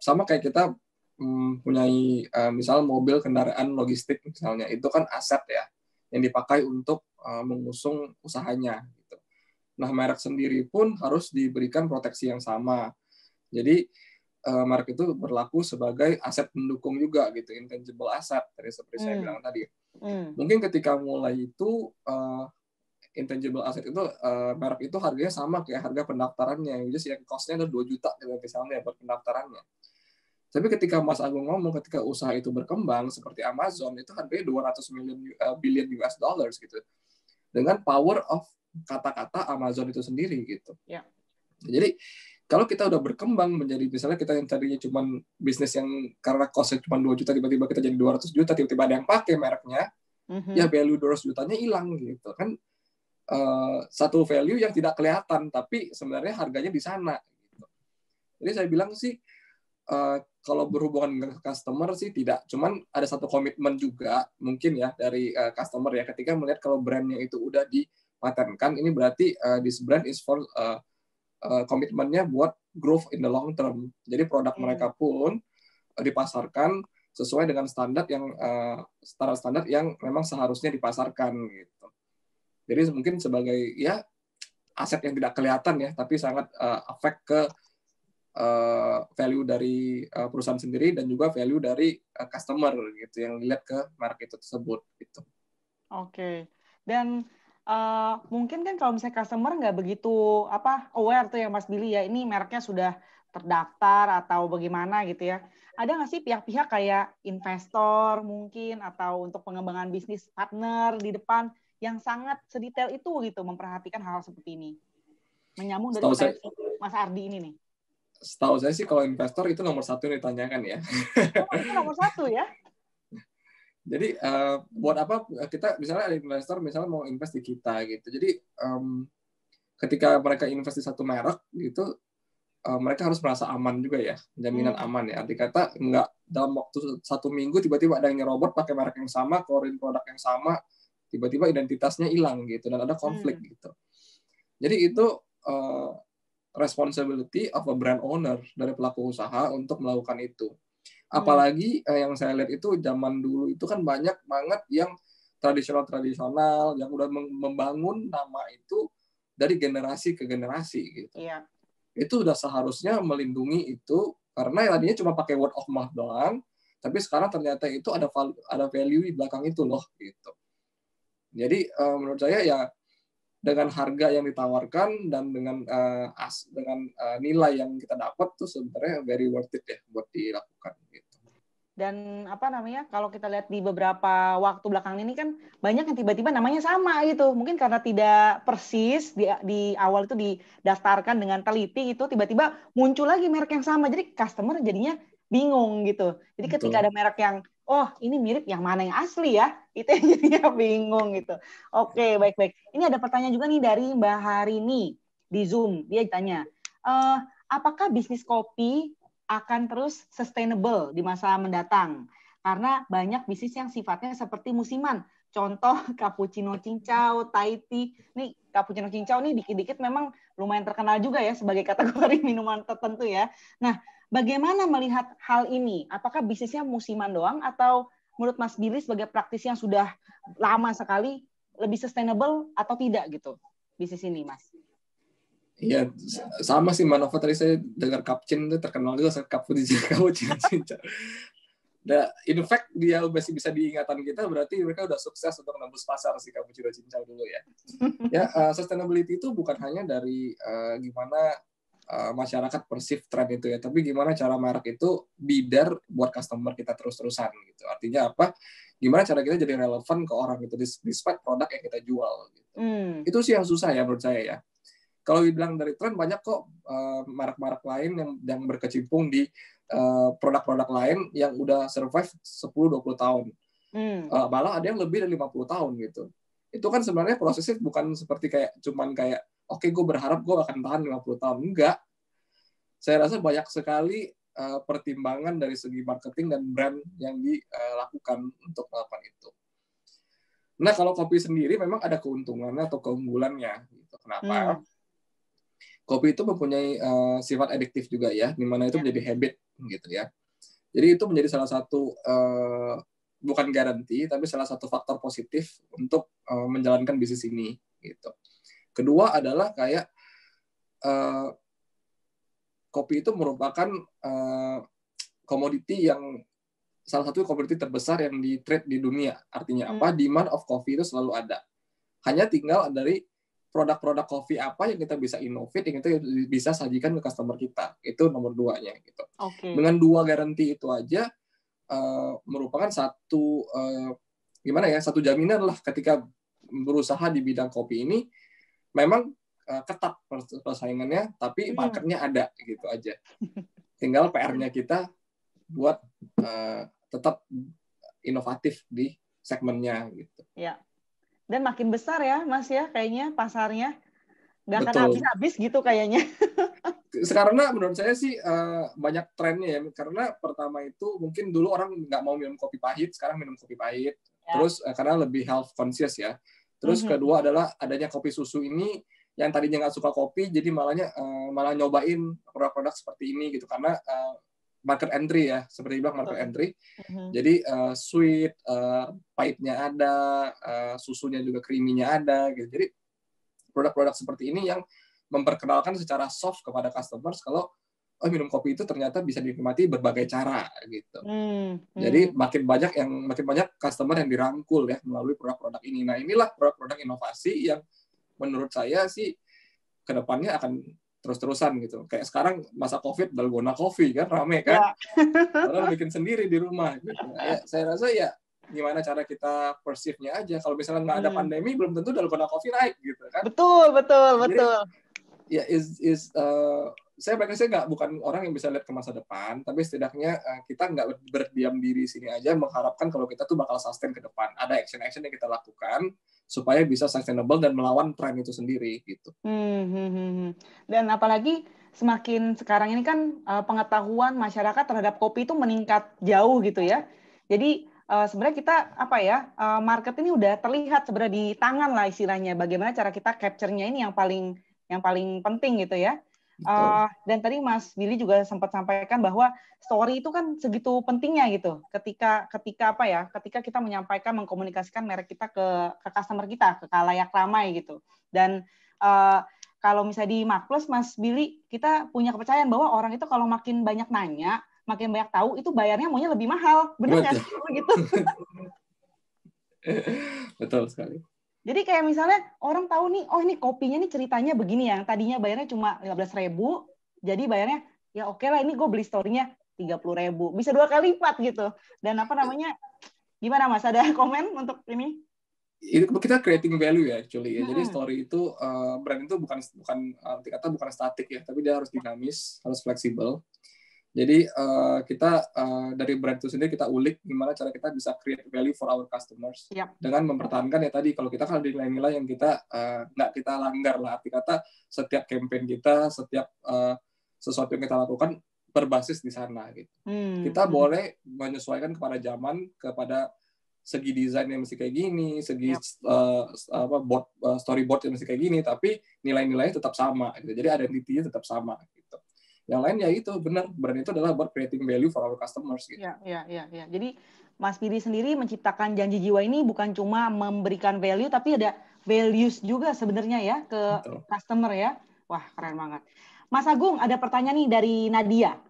sama kayak kita mempunyai misal mobil, kendaraan, logistik misalnya, itu kan aset ya yang dipakai untuk mengusung usahanya. Gitu. Nah, merek sendiri pun harus diberikan proteksi yang sama. Jadi merek itu berlaku sebagai aset pendukung juga gitu, intangible asset seperti saya bilang tadi. Mungkin ketika mulai itu intangible asset itu merek itu harganya sama kayak harga pendaftarannya, jadi yang cost-nya ada 2 juta gitu, misalnya buat pendaftarannya. Tapi ketika Mas Agung ngomong ketika usaha itu berkembang seperti Amazon itu harganya 200 billion US dollars gitu. Dengan power of kata-kata Amazon itu sendiri gitu. Ya. Jadi kalau kita udah berkembang menjadi misalnya kita yang tadinya cuma bisnis yang karena cost-nya cuma 2 juta tiba-tiba kita jadi 200 juta, tiba-tiba ada yang pakai mereknya, ya value 200 jutanya hilang gitu kan. Satu value yang tidak kelihatan tapi sebenarnya harganya di sana gitu. Jadi saya bilang sih kalau berhubungan dengan customer sih tidak, cuman ada satu komitmen juga mungkin ya dari customer ya ketika melihat kalau brandnya itu udah dipatenkan, ini berarti this brand is for komitmennya buat growth in the long term. Jadi produk mereka pun dipasarkan sesuai dengan standar yang memang seharusnya dipasarkan gitu. Jadi mungkin sebagai ya aset yang tidak kelihatan ya, tapi sangat efek ke value dari perusahaan sendiri dan juga value dari customer gitu yang dilihat ke merek itu tersebut gitu. Oke. Dan mungkin kan kalau misalnya customer nggak begitu aware tuh ya Mas Billy ya, ini mereknya sudah terdaftar atau bagaimana gitu ya. Ada nggak sih pihak-pihak kayak investor mungkin atau untuk pengembangan bisnis partner di depan yang sangat sedetail itu gitu memperhatikan hal seperti ini? Menyambung dari Mas Ardi ini nih. Setahu saya sih kalau investor itu nomor 1 yang ditanyakan ya. Oh, itu nomor 1 ya? Jadi buat apa kita misalnya ada investor misalnya mau invest di kita gitu. Jadi ketika mereka invest di satu merek gitu, mereka harus merasa aman juga ya, jaminan aman ya. Arti kata nggak dalam waktu 1 minggu tiba-tiba ada yang nyerobot pakai merek yang sama, keluarin produk yang sama, tiba-tiba identitasnya hilang gitu dan ada konflik gitu. Jadi itu responsibility of a brand owner dari pelaku usaha untuk melakukan itu. Apalagi yang saya lihat itu zaman dulu itu kan banyak banget yang tradisional yang udah membangun nama itu dari generasi ke generasi gitu. Iya. Itu udah seharusnya melindungi itu karena tadinya cuma pakai word of mouth doang, tapi sekarang ternyata itu ada value di belakang itu loh gitu. Jadi menurut saya ya dengan harga yang ditawarkan dan dengan nilai yang kita dapat tuh sebenarnya very worth it ya buat dilakukan gitu. Dan kalau kita lihat di beberapa waktu belakangan ini kan banyak yang tiba-tiba namanya sama gitu. Mungkin karena tidak persis di awal itu didaftarkan dengan teliti itu tiba-tiba muncul lagi merek yang sama. Jadi customer jadinya bingung gitu. Jadi ketika ada merek yang ini mirip, yang mana yang asli ya? Itu yang jadinya bingung gitu. Oke, baik-baik. Ini ada pertanyaan juga nih dari Mbak Harini di Zoom. Dia tanya, apakah bisnis kopi akan terus sustainable di masa mendatang? Karena banyak bisnis yang sifatnya seperti musiman. Contoh cappuccino cincau, Thai tea. Nih cappuccino cincau nih dikit-dikit memang lumayan terkenal juga ya sebagai kategori minuman tertentu ya. Nah, bagaimana melihat hal ini? Apakah bisnisnya musiman doang atau menurut Mas Billy sebagai praktisi yang sudah lama sekali lebih sustainable atau tidak gitu bisnis ini, Mas? Iya, sama sih Mbak Nova, tadi saya dengar cappuccino itu terkenal juga cappuccino cincau. In fact dia masih bisa diingatan kita, berarti mereka udah sukses untuk menembus pasar si cappuccino cincau dulu ya. Ya, sustainability itu bukan hanya dari gimana masyarakat persif tren itu ya, tapi gimana cara merek itu bidar buat customer kita terus-terusan gitu. Artinya apa? Gimana cara kita jadi relevan ke orang gitu despite produk yang kita jual gitu. Itu sih yang susah ya menurut saya ya. Kalau dibilang dari tren, banyak kok merek-merek lain yang berkecimpung di produk-produk lain yang udah survive 10-20 tahun. Malah ada yang lebih dari 50 tahun gitu. Itu kan sebenarnya prosesnya bukan seperti cuman kayak oke, gue berharap gue akan tahan 50 tahun. Enggak. Saya rasa banyak sekali pertimbangan dari segi marketing dan brand yang dilakukan untuk melakukan itu. Nah, kalau kopi sendiri memang ada keuntungannya atau keunggulannya. Gitu. Kenapa? Kopi itu mempunyai sifat adiktif juga ya, di mana itu menjadi habit gitu ya. Jadi itu menjadi salah satu bukan garansi, tapi salah satu faktor positif untuk menjalankan bisnis ini. Gitu. Kedua adalah kayak kopi itu merupakan komoditi yang salah satu komoditi terbesar yang di trade di dunia. Artinya apa? Demand of coffee itu selalu ada. Hanya tinggal dari produk-produk kopi apa yang kita bisa innovate, yang kita bisa sajikan ke customer kita. Itu nomor 2-nya. Gitu. Okay. Dengan 2 garansi itu aja, merupakan satu satu jaminan lah ketika berusaha di bidang kopi ini. Memang ketat persaingannya, tapi marketnya ada gitu aja. Tinggal PR-nya kita buat tetap inovatif di segmennya gitu. Ya. Dan makin besar ya Mas ya, kayaknya pasarnya nggak akan habis-habis gitu kayaknya. Karena menurut saya sih banyak trennya ya. Karena pertama itu mungkin dulu orang nggak mau minum kopi pahit, sekarang minum kopi pahit. Ya. Terus karena lebih health conscious ya. Terus kedua adalah adanya kopi susu ini yang tadinya nggak suka kopi, jadi malah nyobain produk-produk seperti ini gitu. Karena market entry ya, seperti bilang market entry. Jadi sweet, pahitnya ada, susunya juga creamy-nya ada gitu. Jadi produk-produk seperti ini yang memperkenalkan secara soft kepada customers kalau minum kopi itu ternyata bisa dinikmati berbagai cara gitu. Jadi makin banyak customer yang dirangkul ya melalui produk-produk ini. Nah, inilah produk-produk inovasi yang menurut saya sih kedepannya akan terus-terusan gitu. Kayak sekarang masa COVID, dalgona coffee kan rame kan. Orang bikin sendiri di rumah gitu. Ya, saya rasa ya gimana cara kita perceive-nya aja. Kalau misalnya nggak ada pandemi, belum tentu dalgona coffee naik gitu kan. Betul. Jadi, ya saya bukan orang yang bisa lihat ke masa depan, tapi setidaknya kita nggak berdiam diri sini aja mengharapkan kalau kita tuh bakal sustain ke depan. Ada action-action yang kita lakukan supaya bisa sustainable dan melawan tren itu sendiri gitu. Dan apalagi semakin sekarang ini kan pengetahuan masyarakat terhadap kopi itu meningkat jauh gitu ya. Jadi sebenarnya kita market ini udah terlihat sebenarnya di tangan lah istilahnya. Bagaimana cara kita capture-nya ini yang paling penting gitu ya. Dan tadi Mas Billy juga sempat sampaikan bahwa story itu kan segitu pentingnya gitu. Ketika kita menyampaikan, mengkomunikasikan merek kita ke customer kita, ke khalayak ramai gitu. Dan kalau misalnya di Markplus, Mas Billy, kita punya kepercayaan bahwa orang itu kalau makin banyak nanya, makin banyak tahu, itu bayarnya maunya lebih mahal. Benar nggak sih begitu? Betul sekali. Jadi kayak misalnya orang tahu nih, oh ini kopinya nih ceritanya begini ya, tadinya bayarnya cuma 15.000, jadi bayarnya ya oke lah, ini gue beli story-nya 30.000, bisa 2 kali lipat gitu. Dan gimana Mas, ada komen untuk ini? Kita creating value ya actually ya. Jadi story itu brand itu bukan statik ya, tapi dia harus dinamis, harus fleksibel. Jadi kita dari brand itu sendiri kita ulik gimana cara kita bisa create value for our customers dengan mempertahankan ya tadi kalau kita kan ada nilai-nilai yang kita nggak kita langgar lah. Arti kata setiap campaign kita, setiap sesuatu yang kita lakukan berbasis di sana gitu. Kita boleh menyesuaikan kepada zaman, kepada segi desain yang mesti kayak gini, segi storyboard yang mesti kayak gini, tapi nilai-nilainya tetap sama gitu. Jadi identity-nya tetap sama gitu. Yang lain ya itu benar, brand itu adalah about creating value for our customers gitu. Ya. Jadi Mas Billy sendiri menciptakan janji jiwa ini bukan cuma memberikan value, tapi ada values juga sebenarnya ya ke customer ya. Wah, keren banget. Mas Agung, ada pertanyaan nih dari Nadia.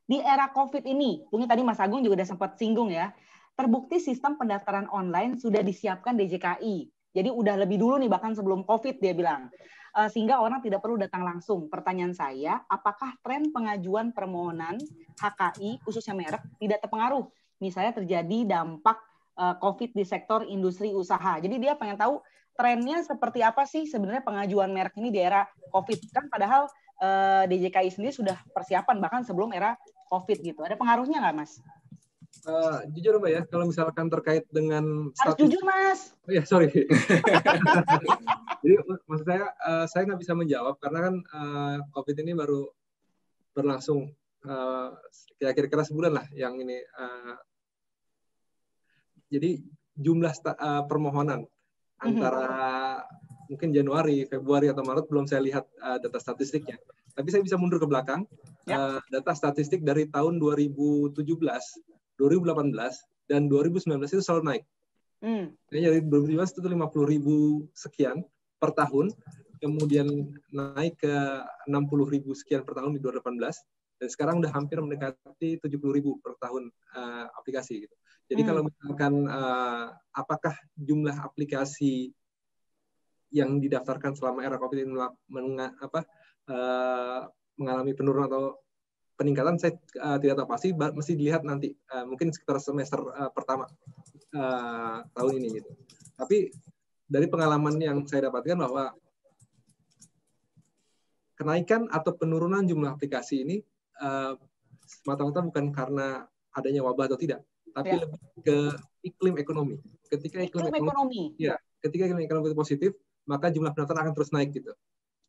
Di era COVID ini, mungkin tadi Mas Agung juga udah sempat singgung ya, terbukti sistem pendaftaran online sudah disiapkan DJKI. Jadi udah lebih dulu nih, bahkan sebelum COVID dia bilang. Sehingga orang tidak perlu datang langsung. Pertanyaan saya, apakah tren pengajuan permohonan HKI, khususnya merek, tidak terpengaruh? Misalnya terjadi dampak COVID di sektor industri usaha. Jadi dia pengen tahu trennya seperti apa sih sebenarnya pengajuan merek ini di era COVID. Kan padahal DJKI sendiri sudah persiapan bahkan sebelum era COVID gitu. Ada pengaruhnya nggak, Mas? Jujur Mbak ya, kalau misalkan terkait dengan harus jujur Mas. Oh ya, sorry. Jadi maksud saya nggak bisa menjawab karena kan COVID ini baru berlangsung kira-kira sebulan lah yang ini. Jadi jumlah permohonan antara mungkin Januari, Februari atau Maret belum saya lihat data statistiknya. Tapi saya bisa mundur ke belakang. data statistik dari tahun 2017, 2018, dan 2019 itu selalu naik. Jadi 2017 itu 50.000 sekian per tahun, kemudian naik ke 60.000 sekian per tahun di 2018, dan sekarang udah hampir mendekati 70.000 per tahun aplikasi. Gitu. Jadi kalau misalkan apakah jumlah aplikasi yang didaftarkan selama era COVID ini mengalami penurunan atau peningkatan, saya tidak tahu pasti, mesti dilihat nanti, mungkin sekitar semester pertama tahun ini gitu. Tapi dari pengalaman yang saya dapatkan bahwa kenaikan atau penurunan jumlah aplikasi ini semata-mata bukan karena adanya wabah atau tidak, tapi lebih ke iklim ekonomi. Ketika iklim ekonomi itu positif, maka jumlah pendaftar akan terus naik gitu.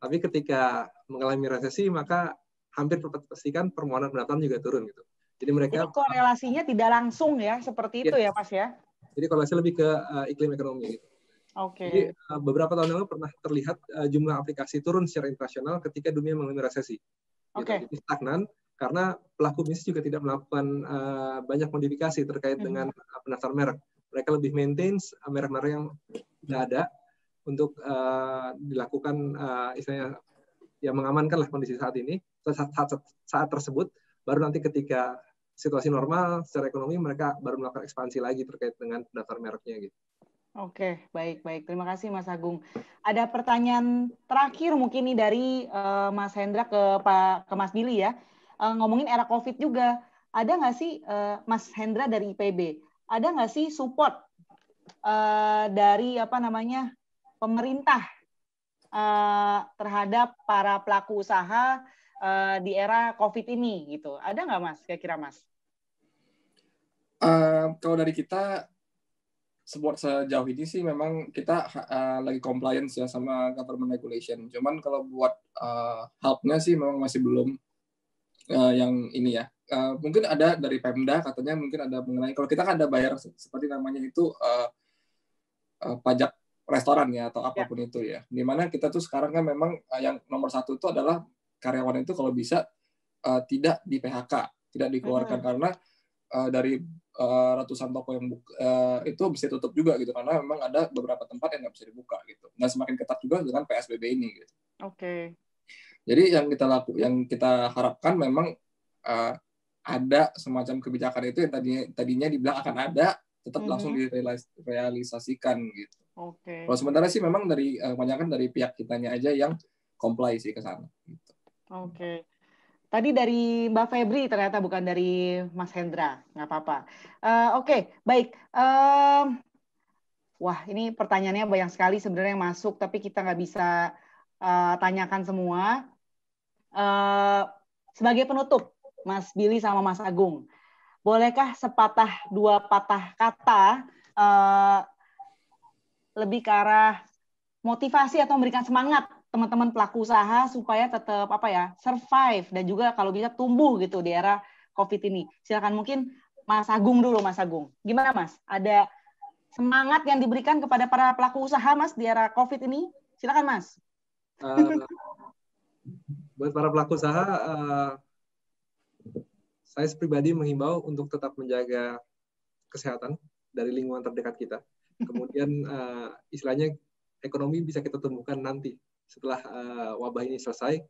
Tapi ketika mengalami resesi, maka hampir pastikan permohonan pendaftaran juga turun gitu. Jadi korelasinya tidak langsung ya, seperti itu ya Mas ya. Jadi korelasi lebih ke iklim ekonomi gitu. Jadi beberapa tahun lalu pernah terlihat jumlah aplikasi turun secara internasional ketika dunia mengalami resesi. Gitu. Jadi stagnan karena pelaku bisnis juga tidak melakukan banyak modifikasi terkait dengan pendaftar merek. Mereka lebih maintain merek-merek yang sudah ada untuk dilakukan istilahnya ya mengamankanlah kondisi saat ini. Saat tersebut baru nanti ketika situasi normal secara ekonomi mereka baru melakukan ekspansi lagi terkait dengan pendaftar mereknya gitu. Oke, baik. Terima kasih Mas Agung. Ada pertanyaan terakhir mungkin nih dari Mas Hendra ke Mas Billy ya. Ngomongin era COVID juga. Ada nggak sih Mas Hendra dari IPB? Ada nggak sih support dari pemerintah terhadap para pelaku usaha di era COVID ini gitu? Ada nggak Mas? Kira-kira Mas? Kalau dari kita support sejauh ini sih memang kita lagi compliance ya sama government regulation. Cuman kalau buat help-nya sih memang masih belum yang ini ya. Mungkin ada dari Pemda katanya mungkin ada mengenai kalau kita kan ada bayar seperti namanya itu pajak restoran ya atau apapun itu ya. Dimana kita tuh sekarang kan memang yang nomor satu itu adalah karyawan itu kalau bisa tidak di PHK, tidak dikeluarkan karena dari ratusan toko yang itu bisa tutup juga gitu karena memang ada beberapa tempat yang nggak bisa dibuka gitu. Nah semakin ketat juga dengan PSBB ini gitu. Jadi yang kita harapkan memang ada semacam kebijakan itu yang tadinya dibilang akan ada tetap langsung direalisasikan gitu. Kalau sementara sih memang dari kebanyakan dari pihak kitanya aja yang comply sih ke sana. Gitu. Tadi dari Mbak Febri ternyata bukan dari Mas Hendra, nggak apa-apa. Baik. Wah, ini pertanyaannya banyak sekali sebenarnya yang masuk, tapi kita nggak bisa tanyakan semua. Sebagai penutup, Mas Billy sama Mas Agung, bolehkah sepatah dua patah kata lebih ke arah motivasi atau memberikan semangat teman-teman pelaku usaha supaya tetap survive dan juga kalau bisa tumbuh gitu di era COVID ini. Silakan mungkin Mas Agung dulu, Mas Agung. Gimana Mas? Ada semangat yang diberikan kepada para pelaku usaha Mas di era COVID ini? Silakan Mas. Buat para pelaku usaha, saya pribadi menghimbau untuk tetap menjaga kesehatan dari lingkungan terdekat kita. Kemudian istilahnya ekonomi bisa kita tumbuhkan nanti setelah wabah ini selesai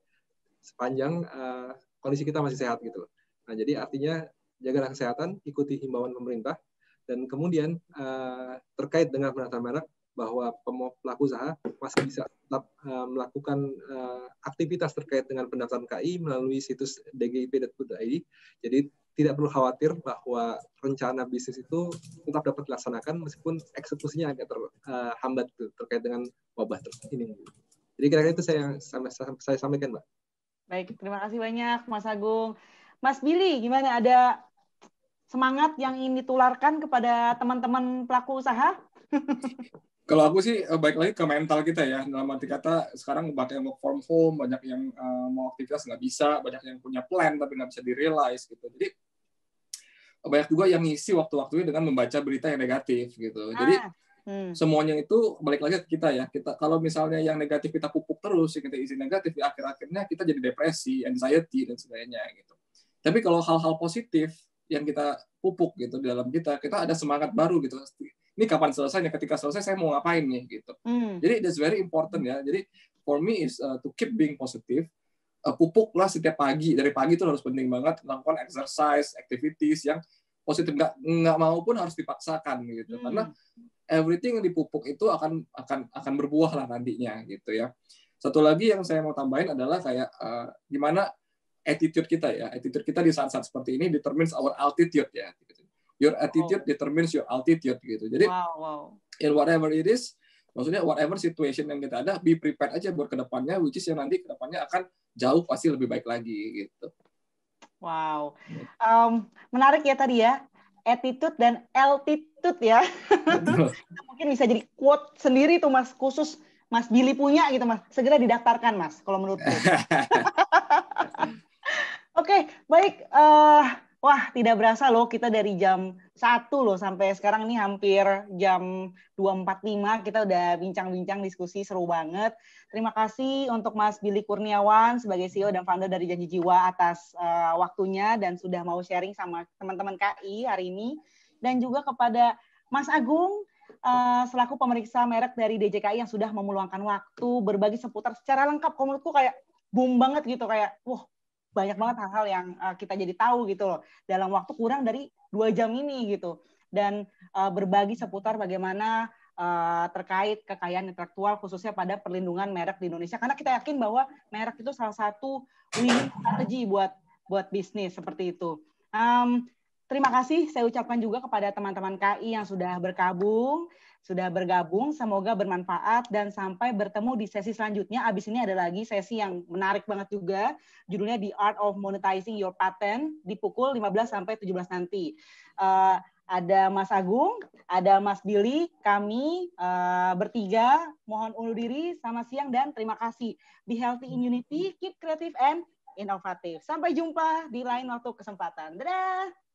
sepanjang kondisi kita masih sehat gitu. Nah, jadi artinya jagalah kesehatan, ikuti himbauan pemerintah, dan kemudian terkait dengan pendaftar merek bahwa pelaku usaha masih bisa tetap melakukan aktivitas terkait dengan pendaftaran KI melalui situs dgip.id. Jadi tidak perlu khawatir bahwa rencana bisnis itu tetap dapat dilaksanakan meskipun eksekusinya agak terhambat terkait dengan wabah ini. Jadi kira-kira itu saya sampaikan, Mbak. Baik, terima kasih banyak Mas Agung. Mas Billy, gimana? Ada semangat yang ingin ditularkan kepada teman-teman pelaku usaha? Kalau aku sih balik lagi ke mental kita ya. Dalam arti kata sekarang banyak yang work from home, banyak yang mau aktivitas nggak bisa, banyak yang punya plan tapi nggak bisa di-realize gitu. Jadi banyak juga yang ngisi waktu-waktunya dengan membaca berita yang negatif gitu. Jadi Semuanya itu balik lagi ke kita ya. Kita kalau misalnya yang negatif kita pupuk terus, yang kita isi negatif, ya akhir-akhirnya kita jadi depresi, anxiety dan sebagainya gitu. Tapi kalau hal-hal positif yang kita pupuk gitu di dalam kita ada semangat baru gitu. Ini kapan selesainya? Ketika selesai saya mau ngapain nih gitu. Jadi that's very important ya. Jadi for me is to keep being positive. Pupuklah setiap pagi. Dari pagi itu harus penting banget melakukan exercise, activities yang positif. Nggak mau pun harus dipaksakan gitu. Karena everything yang dipupuk itu akan berbuah lah nantinya gitu ya. Satu lagi yang saya mau tambahin adalah kayak gimana attitude kita ya. Attitude kita di saat-saat seperti ini determines our altitude ya. Your attitude determines your altitude gitu. Jadi in whatever it is, maksudnya whatever situation yang kita ada, be prepared aja buat kedepannya, which is yang nanti kedepannya akan jauh pasti lebih baik lagi gitu. Wow, menarik ya tadi ya, attitude dan altitude ya. Mungkin bisa jadi quote sendiri tuh Mas, khusus Mas Billy punya gitu Mas. Segera didaftarkan Mas, kalau menurutku. Oke, baik. Wah, tidak berasa loh kita dari jam 1 loh sampai sekarang ini hampir jam 2.45 kita udah bincang-bincang diskusi seru banget. Terima kasih untuk Mas Billy Kurniawan sebagai CEO dan founder dari Janji Jiwa atas waktunya dan sudah mau sharing sama teman-teman KI hari ini. Dan juga kepada Mas Agung selaku pemeriksa merek dari DJKI yang sudah memeluangkan waktu berbagi seputar secara lengkap. Menurutku kayak boom banget gitu, kayak wah, banyak banget hal-hal yang kita jadi tahu gitu loh dalam waktu kurang dari 2 jam ini gitu, dan berbagi seputar bagaimana terkait kekayaan intelektual khususnya pada perlindungan merek di Indonesia, karena kita yakin bahwa merek itu salah satu winning strategi buat bisnis seperti itu. Terima kasih saya ucapkan juga kepada teman-teman KI yang sudah bergabung. Semoga bermanfaat dan sampai bertemu di sesi selanjutnya. Abis ini ada lagi sesi yang menarik banget juga, judulnya The Art of Monetizing Your Patent di pukul 15 sampai 17 nanti. Ada Mas Agung, ada Mas Billy, kami bertiga mohon undur diri, selamat siang dan terima kasih. Be healthy in unity, keep creative and inovatif. Sampai jumpa di lain waktu kesempatan. Dadah!